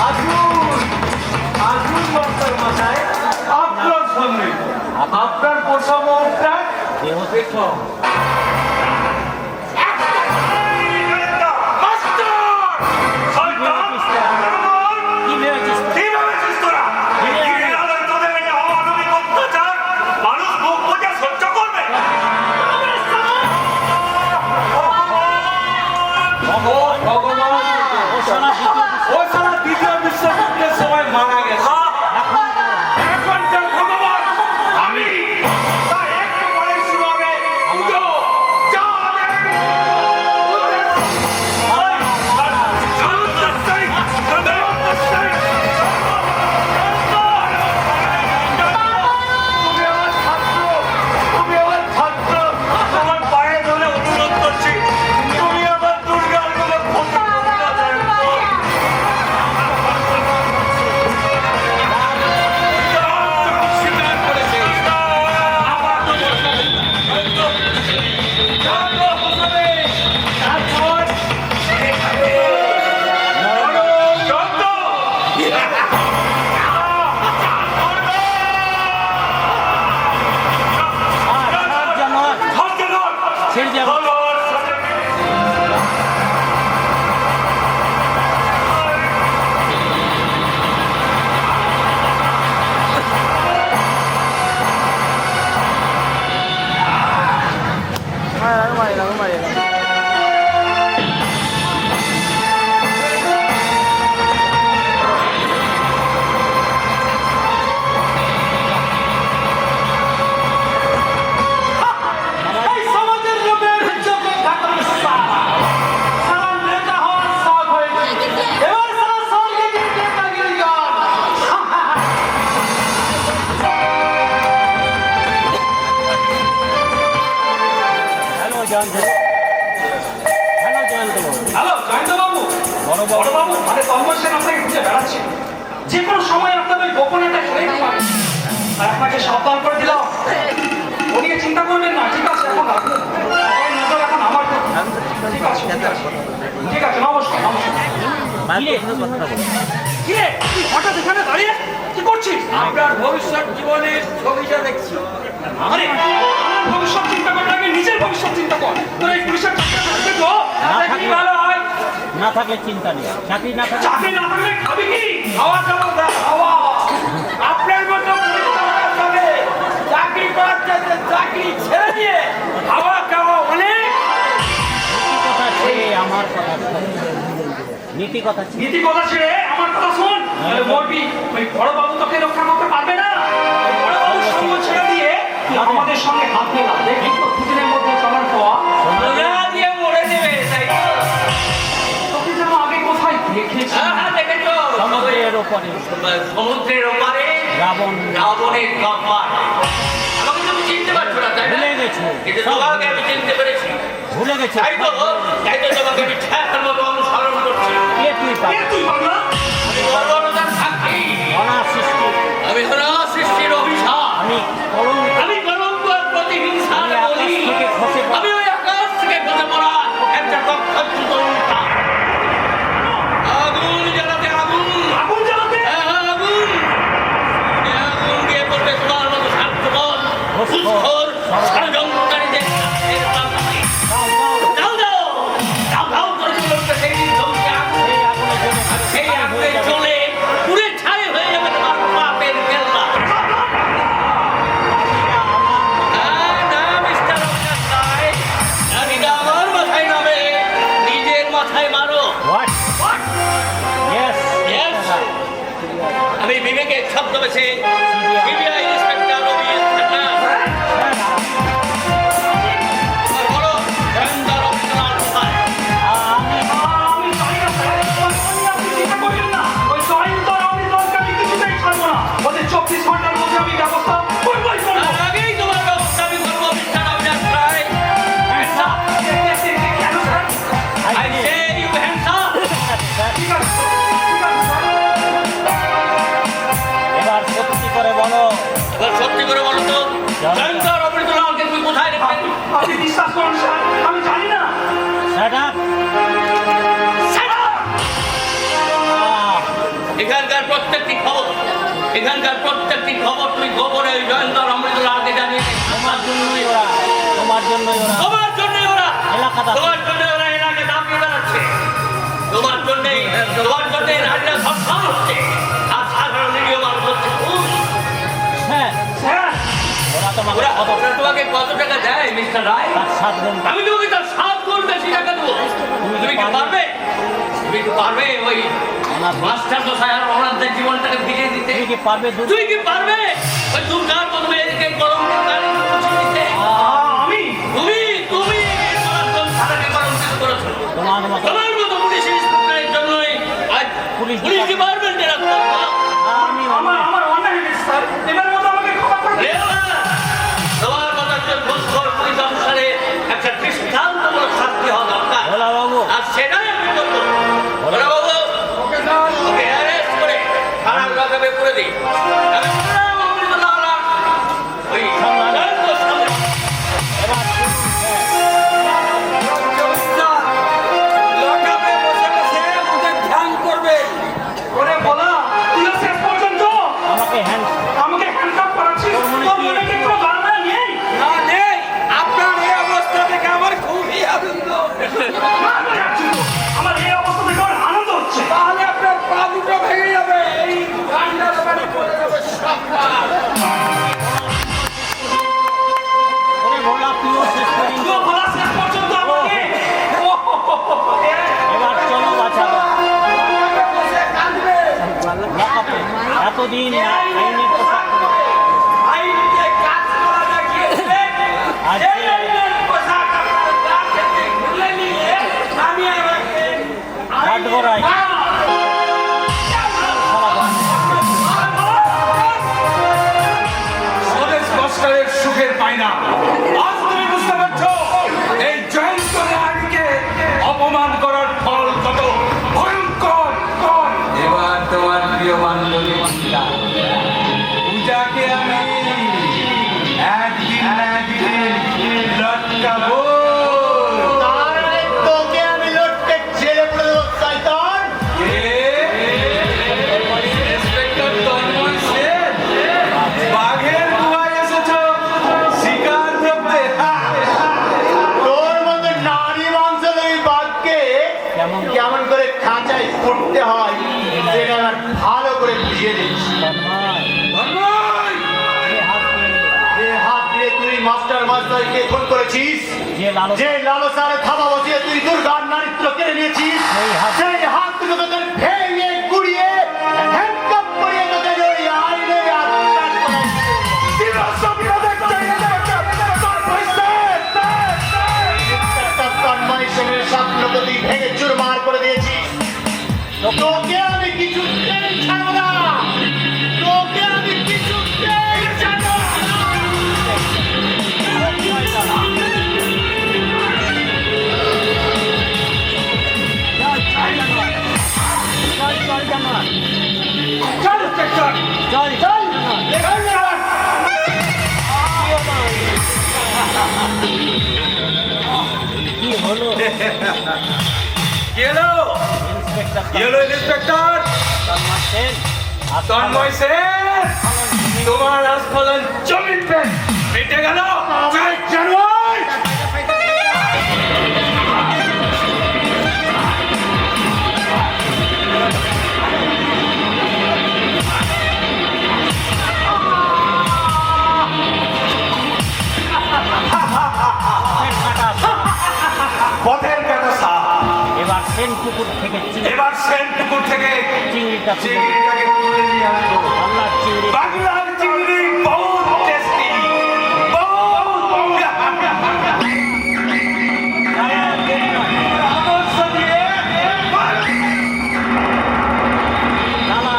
S4: আসুন মাস্টার মশাই আপনার সামনে আপনার পোষা মুখটা
S2: দেহ
S4: দেখো
S2: কি ভেবেছিস তুই? ও সোনা
S4: ও সারা দ্বিতীয় বিশ্বযুদ্ধের সময় মারা গেছে
S6: আমি তাই একটু পরে শুরু হবে পুজো যা তোমার পায়ে ধরে অনুরোধ করছি তুমি আমার দুর্গার কোনো ক্ষতি করবে না।
S4: স্বীকার করেছে
S2: জানোয়ার ছেড়ে যাবো
S6: এই সমাজের লোকের চোখে থাকার সারা নেতা হওয়ার শখ হয়েছে এবার সারা সঙ্গে নেতা গিয়ে যান
S2: hello Jayanta hello Jayanta
S6: hello জয়ন্তবাবু বড়বাবু মানে তন্ময় সেন আপনাকে খুঁজে বেড়াচ্ছি যে কোনো সময় আপনার ওই গোপনীয়তা চলে যেতে পারে আর আপনাকে সাবধান করে দিলাম ও নিয়ে চিন্তা করবেন না ঠিক আছে এখন রাখুন আপনার নজর এখন আমার উপর। ঠিক আছে ঠিক আছে নমস্কার নমস্কার কিরে তুই হঠাৎ এখানে দাঁড়িয়ে কি করছিস
S4: আপনার ভবিষ্যৎ জীবনের ছবিটা দেখছি
S6: আরে আমার ভবিষ্যৎ চিন্তা করার আগে নিজের ভবিষ্যৎ চিন্তা কর তোর এই পুলিশের চাকরি থাকবে তো তাতে কি ভালো হয়
S2: না থাকলে চিন্তা নেই চাকরি না থাকলে
S6: চাকরি না থাকলে খাবি কি
S4: হাওয়া চালাও না হাওয়া আপনার মতো পরিচালনা হবে চাকরি করার চাইতে চাকরি ছেড়ে দিয়ে হাওয়া খাওয়া অনেক
S2: নীতি কথা ছেড়ে আমার কথা শোন। নীতি কথা ছেড়ে
S6: নীতি কথা ছেড়ে আমার কথা শোন তাহলে মরবি ওই বড়বাবু তোকে রক্ষা করতে পারবে না ওই বড়বাবুর সঙ্গ ছেড়ে দিয়ে তুই আমাদের সঙ্গে হাত মেলা দেখি তো দুদিনের মধ্যে চলার পর
S4: সোজা দিয়ে মরে দেবে তাই তো?
S6: তোকে যেন আগে কোথায় দেখেছি
S4: হ্যাঁ, দেখেছো
S2: সমুদ্রের ওপরে
S4: সমুদ্রের ওপারে
S2: রাবণ
S4: রাবণের কপাল আমাকে তুমি চিনতে পারছো না তাই না
S2: ভুলে গেছো
S4: কিন্তু তোমাকে আমি চিনতে পেরেছি
S2: ভুলে গেছো
S4: তাই তো তোমাকে আমি ঠেকার মতো অনুসরণ করছি
S2: কে তুই
S6: কে
S2: পাবি
S6: তুই বাংলা
S4: আমি বর্বরতার সাক্ষী
S2: অনার সৃষ্টি
S4: আমি হলো সৃষ্টির অভিশাপ
S2: আমি কলঙ্ক
S4: আমি কলঙ্ক আর প্রতিহিংসার
S2: আমি আকাশ
S4: বলি
S2: থেকে খসে পড়া।
S4: আমি ওই আকাশ থেকে খসে পড়া একটা কক্ষচ্যুত উল্কা আগুন জ্বালাতে আগুন
S6: আগুন জ্বালাতে
S4: হ্যাঁ, আগুন এই আগুন দিয়ে পড়বে তোমার মতো স্বার্থপর ঘুষখোর ষড়যন্ত্রকারীদের শাস্তির প্রাপ্তি।
S2: দাও দাও
S4: দাও দাও দাও দাও করে চলবে সেই ধ্বংসে আগুন
S2: এই আগুনে জ্বলে
S4: আর সেই আগুনে
S5: আমি বিবেকে ছদ্মবেশে সিবিআই ইন্সপেক্টর রবীন খান্না বলো জয়ন্তর রবীন্দ্রনাথ কোথায়?
S6: আমি জানি না স্যার, আপনি চিন্তা করবেন না, ওই জয়ন্তর রবীন্দ্রনাথকে আমি কিছুতেই ছাড়বো না, ওদের 24 ঘন্টার মধ্যে আমি ব্যবস্থা করবোই করবো।
S5: তার আগেই তোমার ব্যবস্থা আমি করবো, মিস্টার অবিনাশ রায়। Hands up!
S6: কেন sir?
S5: I say you hands up!
S6: ঠিক আছে, ঠিক আছে স্যার।
S2: এবার সত্যি করে বলো,
S5: এবার সত্যি করে বলো তো, জয়ন্তর রবীন্দ্রনাথকে তুমি কোথায় রেখেছেন?
S6: আপনি বিশ্বাস করুন স্যার, আমি জানি না।
S2: shut up!
S5: Shut up!
S2: আহ,
S5: এখানকার প্রত্যেকটি খবর তুমি গোপনে ওই জয়ন্তর রবীন্দ্রনাথকে জানিয়ে দে।
S2: তোমার জন্যই ওরা, তোমার জন্যই ওরা
S5: তোমার জন্যই ওরা
S2: এলাকাটা-
S5: এলাকে দাপিয়ে বেড়াচ্ছে। তোমার জন্যই নারীরা ধর্ষণ হচ্ছে আর সাধারণ নিরীহ মানুষ হচ্ছে খুন।
S2: হ্যাঁ,
S6: স্যার,
S2: ওরা তোমাকে
S5: ওরা
S2: কত
S5: ওরা তোমাকে কত টাকা দেয় মিস্টার রায়?
S2: তার 7 গুণ
S5: আমি তোমাকে তার 7 গুণ বেশি টাকা দেবো। তুমি কি পারবে ওই মাস্টার মশাই আর ওনাদের জীবনটাকে ভিজিয়ে দিতে?
S2: তুমি কি পারবে
S5: তুই কি পারবে ওই দুর্গার মতো মেয়েদেরকে গরম দিতে?
S6: আমি
S5: তুমি সারাকে কলঙ্কিত করেছো।
S2: তোমার মতো
S5: তোমার মতো পুলিশ ইন্সপেক্টরের জন্যই আজ
S2: পুলিশ
S5: পুলিশ ডিপার্টমেন্টের
S2: আমি
S6: আমার অন্যায় হয়ে গেছে স্যার, এবার মতো আমাকে ক্ষমা করে দিন।
S5: তোমার মতো একজন ঘুষখোর পুলিশ অফিসারের একটা দৃষ্টান্তমূলক শাস্তি হওয়া দরকার।
S2: ভোলা বাবু,
S5: আর সেটাই আমি করবো। ভোলা বাবু, ওকে অ্যারেস্ট করে থানার লকআপে পুরে দিই। আমি বললাম, অমৃতলাল আর ওই জয়ন্ত সামনে
S2: এবার
S6: ওরে বলা, তুই শেষ পর্যন্ত
S2: আমাকে হ্যান্ড
S6: আমাকে হ্যান্ডকাপ করাচ্ছিস,
S2: তোর মনে
S6: তোর
S2: কি-
S6: মনে কি কোনো ধারণা নেই? আমার এই অবস্থা দেখে আমার আনন্দ হচ্ছে।
S2: ওরে ভোলা, তুইও শেষ করিস।
S6: তুই বলা শেষ পর্যন্ত আমাকে
S2: এবার চলো বাঁচাবো লকআপে। এতদিন আইনের পোশাক পরে কাঠগড়ায়
S4: স্বদেশ মাস্টারের সুখের পায়না। আজ তুমি বুঝতে পারছো এই জয়ন্ত রায়কে অপমান করার ফল কত ভয়ঙ্কর। এবার তোমার প্রিয় বান্ধবী পূজাকে আমি একদিন না একদিন লটকাবো।
S5: তার আগে তোকে আমি লটকে জেলে পুরে দেবো, শয়তান।
S4: ইন্সপেক্টর তন্ময় সেন, বাঘের গুহায় এসেছো শিকার করতে।
S5: তোর মতো নারী বংশের ওই বাঘকে কেমন করে খাঁচায় ফুটতে হয় সেটা আমার ভালো করে বুঝিয়ে দিচ্ছি।
S2: তন্ময়,
S4: তন্ময়!
S2: যে হাত দিয়ে
S5: যে হাত দিয়ে তুই মাস্টার মাস্টারকে খুন করেছিস,
S2: যে লালসা
S5: যে লালসার থাবা বসিয়ে তুই দুর্গার নারীত্ব কেড়ে নিয়েছিস, সেই হাত থেকে তোদের ভেঙে গুড়িয়ে হ্যান্ডকাপ করিয়ে তোদের ওই আইনের আত্মার তন্ময় সেনের স্বপ্নকে তুই ভেঙে চুরমার করে দিয়েছিস। তোকে আমি কিছুতেই ছাড়বো না, তোকে আমি কিছুতেই ছাড়বো না।
S6: চল ইন্সপেক্টর,
S2: চল
S6: চল।
S2: কি হলো
S4: কি হলো?
S2: ইন্সপেক্টর
S4: কি হলো ইন্সপেক্টর
S2: তন্ময় সেন?
S4: তন্ময় সেন, তোমার আস্ফলন জমিন পেটে গেল। জানুয়ারি
S8: পথের কাটা সাপ।
S2: এবার সেন পুকুর থেকে
S4: এবার সেন পুকুর থেকে
S2: চিংড়ি চিংড়িটা
S4: চিংড়িটাকে তুলে নিয়ে আসবো।
S2: বাংলার চিংড়ি
S4: বাংলার চিংড়ি বহুত টেস্টি, বহুত আদর্শ দিয়ে
S2: ডালা চিংড়ি না মা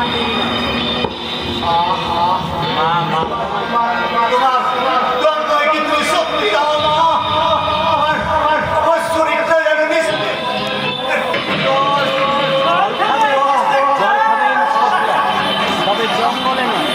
S5: তোমার কিন্তু সত্যি দাও মা, আমার শরীরটা যেন
S2: জল খাবে না সবটা, তবে জঙ্গলে নয়।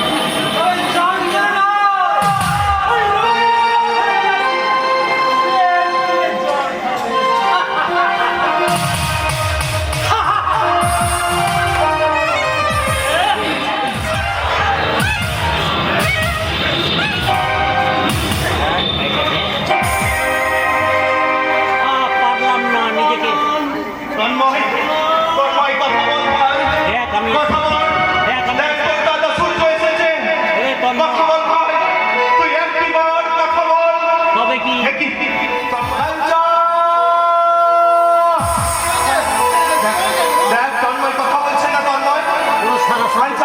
S2: পারলাম না নিজেকে।
S8: তন্ময়, তন্ময় কথা বল ভাই।
S2: দেখ আমি
S8: কথা বল।
S2: দেখ আমি
S8: দেখ তোর দাদা সূর্য এসেছে।
S2: এ তন্ময়,
S8: কথা বল ভাই। তুই একটিবার কথা বল।
S2: তবে কি
S8: এ কি? দেখ তন্ময় কথা বলছে না তন্ময়।
S2: কোনো সারা শব্দ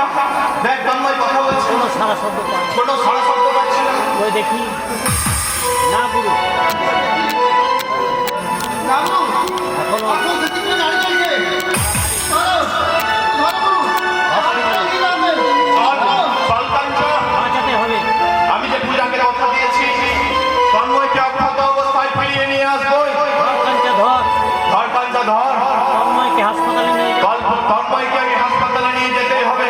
S8: দেখ তন্ময় কথা বলছে
S2: কোনো
S8: না।
S2: সারা শব্দ পাই না।
S8: কোনো সারা শব্দ পাচ্ছি না।
S2: ওই দেখি না গুরু এখনো
S8: সলকাঞ্চা,
S2: বাঁচাতে হবে।
S8: আমি যে পূজাকে কথা দিয়েছি তন্ময়কে অক্ষত অবস্থায় ফিরিয়ে নিয়ে আসবো।
S2: ধরকাঞ্চা ধর,
S8: ধর কাঞ্চা ধর।
S2: তন্ময়কে হাসপাতালে নিয়ে
S8: তন্ময়কে আমি হাসপাতালে নিয়ে যেতেই হবে।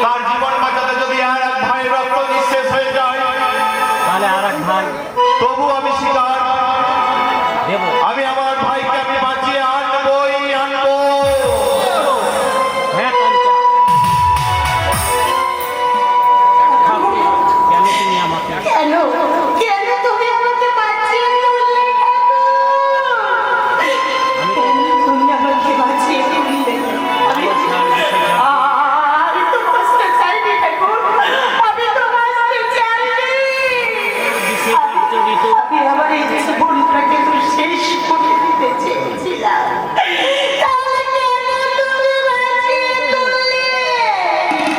S8: তার জীবন বাঁচাতে যদি আর এক ভাইয়ের রক্ত নিঃশেষ হয়ে যায়
S2: তাহলে আর এক ভাই
S8: তবু আমি স্বীকার,
S2: দেব।
S8: আমি আমার ভাইকে আমি বাঁচিয়ে আনবই আনবো।
S2: হ্যাঁ কাঞ্চা, ঠাকুর, কেন তুমি আমাকে
S1: কেন কেন তুমি আমাকে বাঁচিয়ে তুললে
S2: আমি
S1: কেন তুমি আমাকে বাঁচিয়ে তুললে আমি
S2: আলোচনার বিষয় জানতে
S1: আমি তো বাঁচতে চাইনি ঠাকুর, আমি তো বাঁচতে চাইনি।
S2: বিশেষ জড়িত
S1: আমি আমার এই জীবনটাকে তো শেষ করে দিতে চেয়েছিলাম, তাহলে কেন তুমি বাঁচিয়ে তুললে?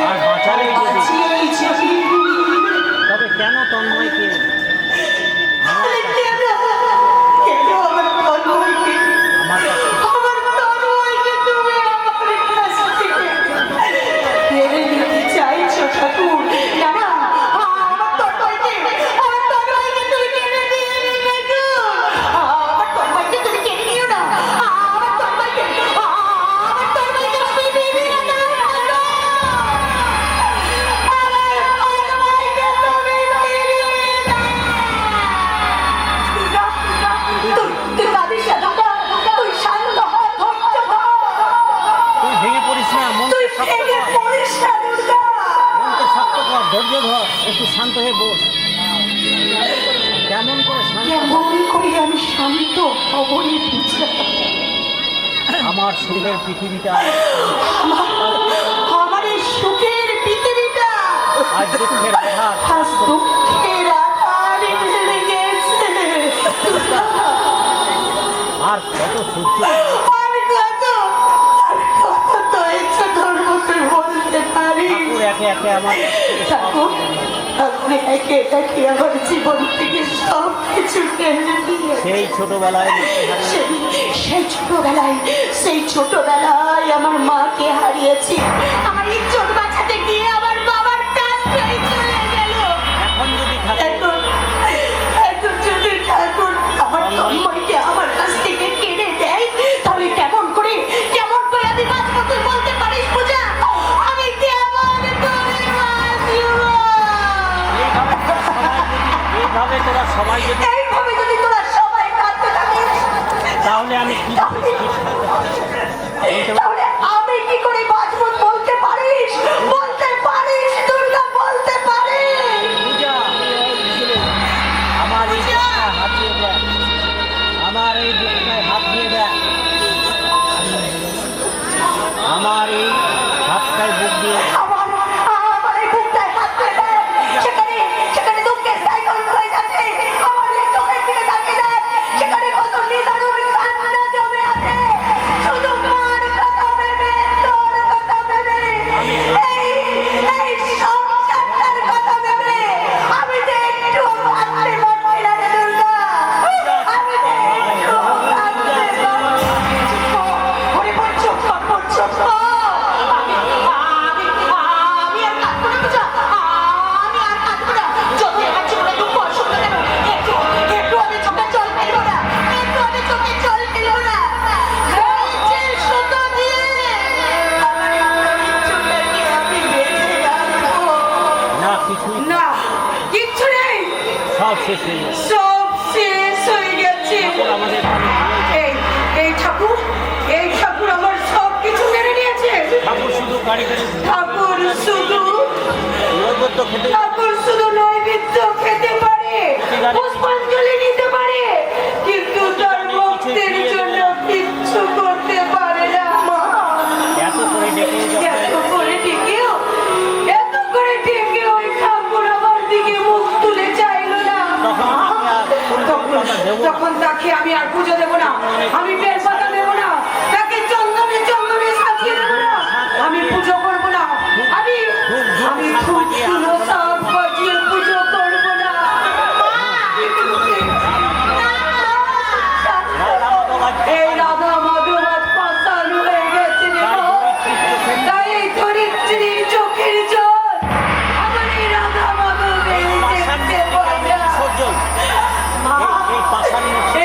S2: আর বাঁচালেই যদি
S1: বাঁচিয়েই যদি
S2: তবে কেন তন্ময়কে
S1: তাহলে কেন কেন আমার তন্ময়কে
S2: আমার কাছে
S1: আমার তন্ময়কে তুমি আমার কাছ থেকে কেড়ে নিতে চাইছো ঠাকুর? না না, আমার তন্ময়কে তুমি কেড়ে নিয়ে নেবে গো। আমার তন্ময়কে তুমি কেড়ে নিও না, আমার তন্ময়কে তুমি ফিরিয়ে দাও না গো। আমার তন্ময়কে তুমি ফিরিয়ে দাও। তুই কাঁদিস না দাদা, তুই শান্ত হ, ধৈর্য ধর।
S2: তুই ভেঙে পড়িস না,
S1: তুই
S2: মনকে শক্ত
S1: ভেঙে
S2: কর,
S1: পড়িস না দুর্গা।
S2: মনকে শক্ত কর, ধৈর্য ধর, একটু শান্ত হয়ে বস। কেমন করে শান্ত হ?
S1: কেমন করে আমি শান্ত হব রে বুঝা?
S2: আমার সুখের পৃথিবীটা
S1: আমার এই সুখের পৃথিবীটা
S2: আজ দুঃখের আঘাত
S1: আজ দুঃখের আধারে ঢেলে গেছে।
S2: আর কত সূর্য
S1: আর কত তো ইচ্ছা ধর্ম তুই বলতে পারিস।
S2: ঠাকুর একে একে আমার
S1: ঠাকুর, আপনি একে একে আমার জীবন থেকে সব কিছু কেড়ে নিয়ে
S2: সেই ছোটবেলায় মাকে হারিয়ে
S1: সেই ছোটবেলায় আমার মাকে হারিয়েছি। আমার ইজ্জত বাঁচাতে গিয়ে আমার বাবার কাজটাই চলে গেল।
S2: এখন যদি থাকে
S1: এখন যদি ঠাকুর আমার তন্ময়কে আমার কাছ থেকে কেড়ে দেয়, তাহলে কেমন করে আমি বাঁচবো তুই বলতে পারিস পূজা? আমি কেমন করে বাঁচবো?
S2: এইভাবে তোরা সবাই যদি
S1: এইভাবে যদি তোরা সবাই কাঁদতে থাকিস,
S2: তাহলে আমি কি
S1: তাহলে আমি কি করে বাঁচবো বলতে পারিস? বলতে পারিস দুর্গা, বলতে পারিস?
S2: পূজা আমার এই দুঃখটায় হাত দিয়ে দেয়, আমার এই দুঃখটায় হাত দিয়ে দেয়, আমার এই হাতটায় বুক দিয়ে
S1: আমার এই বুকটায় হাত দিয়ে দেয়, সেখানে দুঃখের সাইকেল হয়ে যাচ্ছে। আমার এই
S2: শেষ হয়ে গেছে।
S9: সব শেষ হয়ে গেছে।
S2: ঠাকুর আমাদের প্রাণে ফিরেছে।
S9: এই ঠাকুর আমার সব কিছু মেরে নিয়েছে।
S2: ঠাকুর শুধু কারিগরি
S9: ঠাকুর শুধু
S2: নৈবেদ্য খেতে
S9: নৈবেদ্য খেতে পারে, পুষ্পাঞ্জলি নিতে পারে, কিন্তু তার ভক্তের জন্য কিচ্ছু করতে পারে না। মা,
S2: এত করে ডেকে
S9: এত করে ডেকে ওই ঠাকুর আমার দিকে মুখ তুলে চাইলো না। তখন তাকে আমি আর পুজো দেবো না, আমি বেলপাতা দেবো না, তাকে চন্দনে সাজিয়ে দেবো না, আমি পুজো করবো না, আমি ধূপ ধুনো সব বাজিয়ে পুজো করবো না। এই রাধা মাধব আজ পাশানো হয়ে গেছে রে মা। তাই এই ধরিত্রীর চোখের জল আমার এই রাধা মাধবের দেখতে পায় না। মা,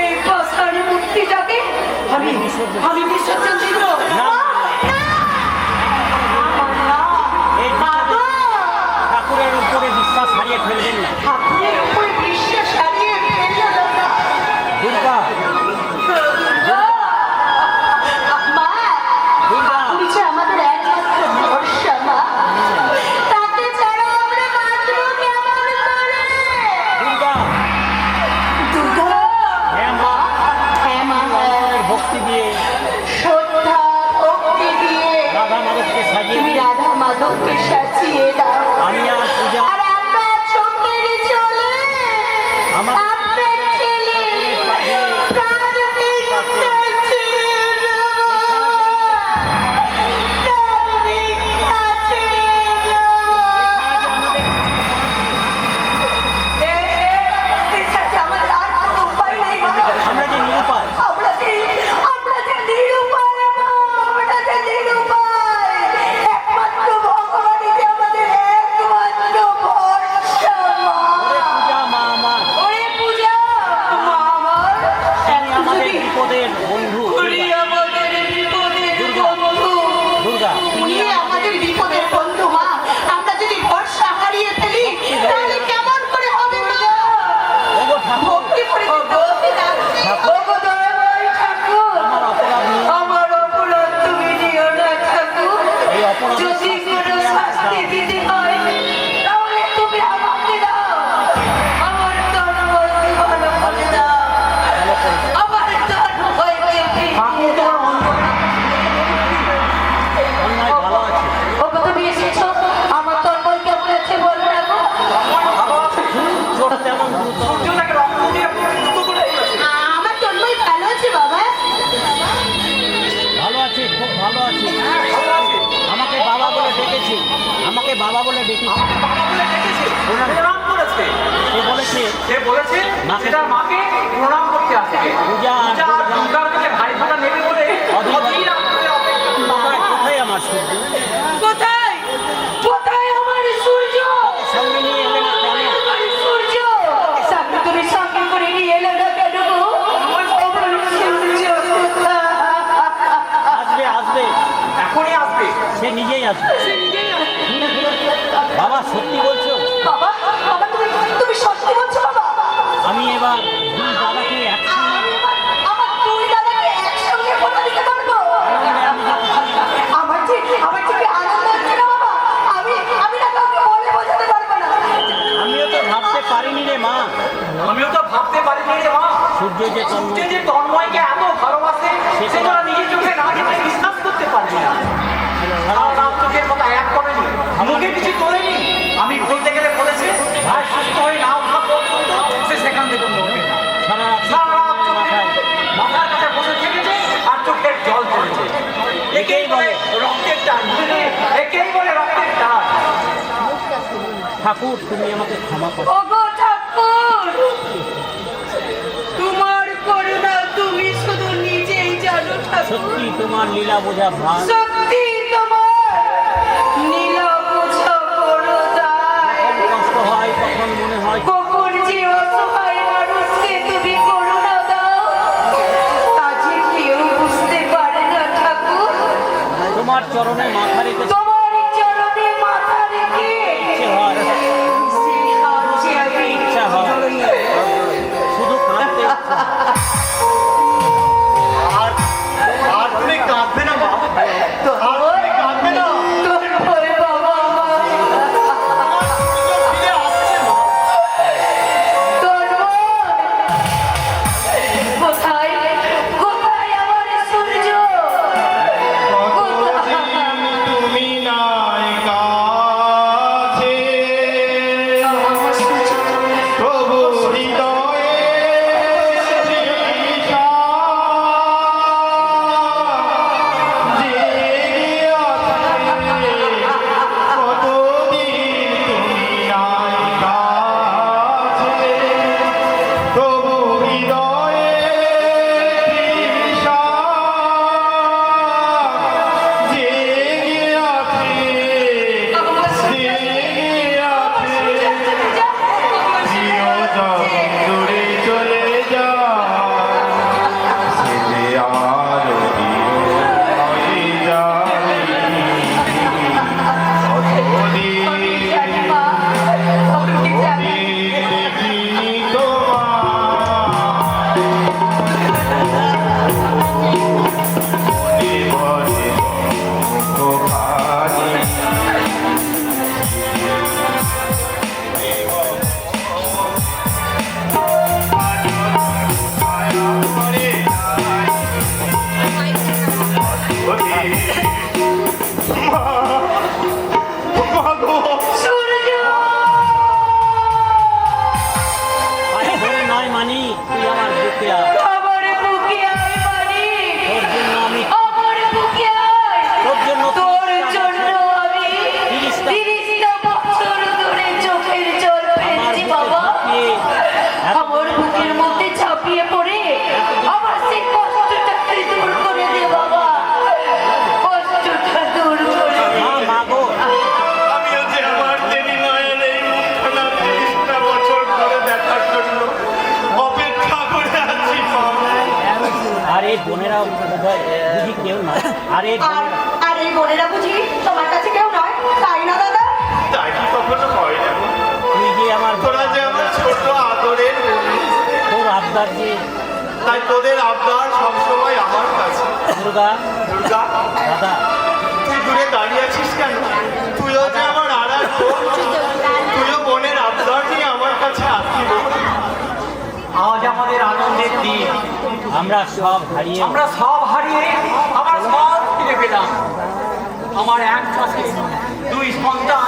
S9: এই পাষাণ মূর্তিটাকে আমি বিসর্জন দিব না।
S2: ঠাকুরের উপরে বিশ্বাস হারিয়ে ফেলবেন না।
S9: ঠাকুরের উপরে বিশ্বাস হারিয়ে ফেললো না।
S2: দুর্গা
S9: মা, ঠাকুর যে আমাদের একমাত্র ভরসা মা। তাকে ছাড়া আমরা বাঁচবো কেমন করে?
S2: দুর্গা
S9: দুর্গা,
S2: হ্যাঁ মা,
S9: হ্যাঁ মা,
S2: অন্তরের ভক্তি দিয়ে
S9: শ্রদ্ধা ভক্তি দিয়ে
S2: রাধা মাধবকে সাজিয়ে
S9: তুমি
S2: দিয়ে
S9: রাধা মাধবকে সাজিয়ে দাও।
S2: আমি আর পূজা
S9: আর আমরা চোখের জলে
S2: আমার
S9: আপনার ছেলে কার্তিক কাছে যাবো। কার্তিক কাছে যাবো। এই সাথে আমাদের আর কোনো উপায় নেই মা।
S2: আমরা যে নিরুপায়
S9: আমরা যে নিরুপায় মা, আমরা যে নিরুপায়। একমাত্র ভগবানই যে আমাদের একমাত্র ভরসা মা।
S2: ওরে পূজা মা আমার,
S9: ওরে পূজা মা আমার,
S2: তিনি আমাদের বিপদের বন্ধু।
S9: উনি আমাদের বিপদের বন্ধু।
S2: দুর্গা
S9: উনি আমাদের বিপদের বন্ধু মা। আমরা যদি ভরসা হারিয়ে ফেলি তাহলে কেমন করে হবে মা?
S2: ওগো ঠাকুর,
S9: ভক্তি করে ভক্তি রাখছি। ওগো দয়াময় ঠাকুর,
S2: আমার অপরাধ নিয়ে
S9: আমার অপরাধ তুমি নিও না ঠাকুর।
S2: এই অপরাধের
S9: যদি
S2: শাস্তি
S9: কোনো
S2: তুমি আমাকে
S9: শাস্তি
S2: দাও।
S9: দিতে হয় তাহলে তুমি আমাকে দাও। আমার তন মন ভালো করে দাও।
S2: ভালো করে দাও।
S9: আমার তন হইতে ফিরিয়ে দাও।
S2: অন্যায় ভালো আছে।
S9: ওগো তুমি এসেছো, আমার তন্ময় কেমন আছে বলো না গো?
S2: চোট তেমন গুরুতর নয়।
S6: সূর্যটাকে রক্ত দিয়ে পুরো করে দিয়েছে।
S9: আমার তন্ময় ভালো আছে বাবা।
S2: ভালো আছে, খুব ভালো আছে। আমাকে বাবা বলে ডেকেছে, আমাকে বাবা বলে ডেকেছে।
S6: বাবা বলে ডেকেছে, প্রণাম করেছে।
S2: সে বলেছে
S6: সে বলেছে সেটার মাকে প্রণাম করতে আসবে।
S2: পূজা আর
S6: পূজা আর দুর্গার কাছে ভাই ফোঁটা নেবে বলে অধীর আগ্রহে অপেক্ষা
S2: কোথায়
S6: করছে।
S2: কোথায় আমার সূর্য?
S9: কোথায় কোথায় আমার সূর্য?
S2: সঙ্গে নিয়ে এলে না কেন?
S9: আমার সূর্য সামনে তুমি সঙ্গে করে নিয়ে এলে না কেন গো? আমার সূর্য কোথায়?
S2: আসবে আসবে,
S6: এখনই আসবে।
S2: সে নিজেই আসবে। বাবা সত্যি বলছো?
S9: বাবা, বাবা তুমি সত্যি বলছো বাবা?
S2: আমি এবার দুই দাদাকে একসঙ্গে
S9: আমার দুই দাদাকে একসঙ্গে ফোঁটা দিতে পারবো? আমার ঠিক আনন্দ হচ্ছে না বাবা। আমি না কাউকে বলে বোঝাতে পারবো না।
S2: আমিও তো ভাবতে পারিনি রে মা,
S6: আমিও তো ভাবতে পারিনি যে মা
S2: সূর্য যে
S6: সূর্য
S2: তন্ময়।
S6: যে তন্ময়কে এত ভালোবাসে সেটা নিজের চোখে না দেখে বিশ্বাস করতে পারছি না। সারা রাত চোখের কথা এক করেনি, মুখে কিছু তোলেনি। আমি বলতে গেলে বলেছে ভাই সুস্থ হয়ে না ওঠা পর্যন্ত সে সেখান থেকে নড়বে না।
S2: সারা রাত
S6: সারা রাত
S2: মাথায়
S6: মাথার কাছে বসে থেকেছে আর চোখের জল পড়েছে। একেই বলে রক্তের টান, একেই বলে রক্তের টান।
S2: ঠাকুর তুমি আমাকে ক্ষমা করো।
S9: ওগো ঠাকুর, তোমার করুণা তুমি শুধু নিজেই জানো ঠাকুর।
S2: সত্যি তোমার লীলা বোঝা ভার।
S9: সত্যি তোমার নীলা বোঝা বড় দায়।
S2: কষ্ট হয় তখন মনে হয়
S9: কখন যে অসহায় মানুষকে তুমি করুণা দাও তা যে কেউ বুঝতে পারে না ঠাকুর।
S2: তোমার চরণে মাথা রেখে
S9: তোমার চরণে মাথা রেখে
S2: ইচ্ছে হয়,
S9: সেই হাত যে আমি
S2: ইচ্ছা হয়
S9: সূর্য
S2: আরে ধরে নয় মানি তুই আমার বুকে আয়।
S9: আমার বুকে আয় মানিক,
S2: তোর জন্য আমি
S9: আমার বুকে আয়।
S2: তোর জন্য
S9: তোর জন্য আমি 30টা বছর ধরে চোখের জল ফেলছি বাবা। আমার বুকের মধ্যে ঝাঁপিয়ে পড়ে আমার সেই কষ্টটাকে দূর করে দে বাবা, কষ্টটা দূর করে দে।
S2: মা গো
S8: আমিও যে আমার দেবী মায়ের এই মুখখানা 30টা বছর ধরে দেখার জন্য অপেক্ষা করে আছি মা।
S2: আর এই বোনেরা বোধহয় বুঝি কেউ না। আর এই বোনেরা
S1: আর এই বোনেরা বুঝি তোমার কাছে কেউ নয়, তাই না দাদা?
S8: তাই কি কখনো হয় না?
S2: তুই যে আমার
S8: তোরা যে আমার ছোট আদরের বোন,
S2: তোর আবদার যে
S8: তাই তোদের আবদার সবসময় আমার কাছে।
S2: দুর্গা
S8: দুর্গা,
S2: দাদা
S8: তুই দূরে দাঁড়িয়ে আছিস কেন? তুইও যে আমার আড়াল বোন, তুইও বোনের আবদার নিয়ে আমার কাছে আসবি।
S7: আজ আমাদের আনন্দের দিন।
S2: আমরা সব হারিয়ে
S7: আমরা সব হারিয়ে আবার সব ফিরে পেলাম। আমার এক মাসে 2 সন্তান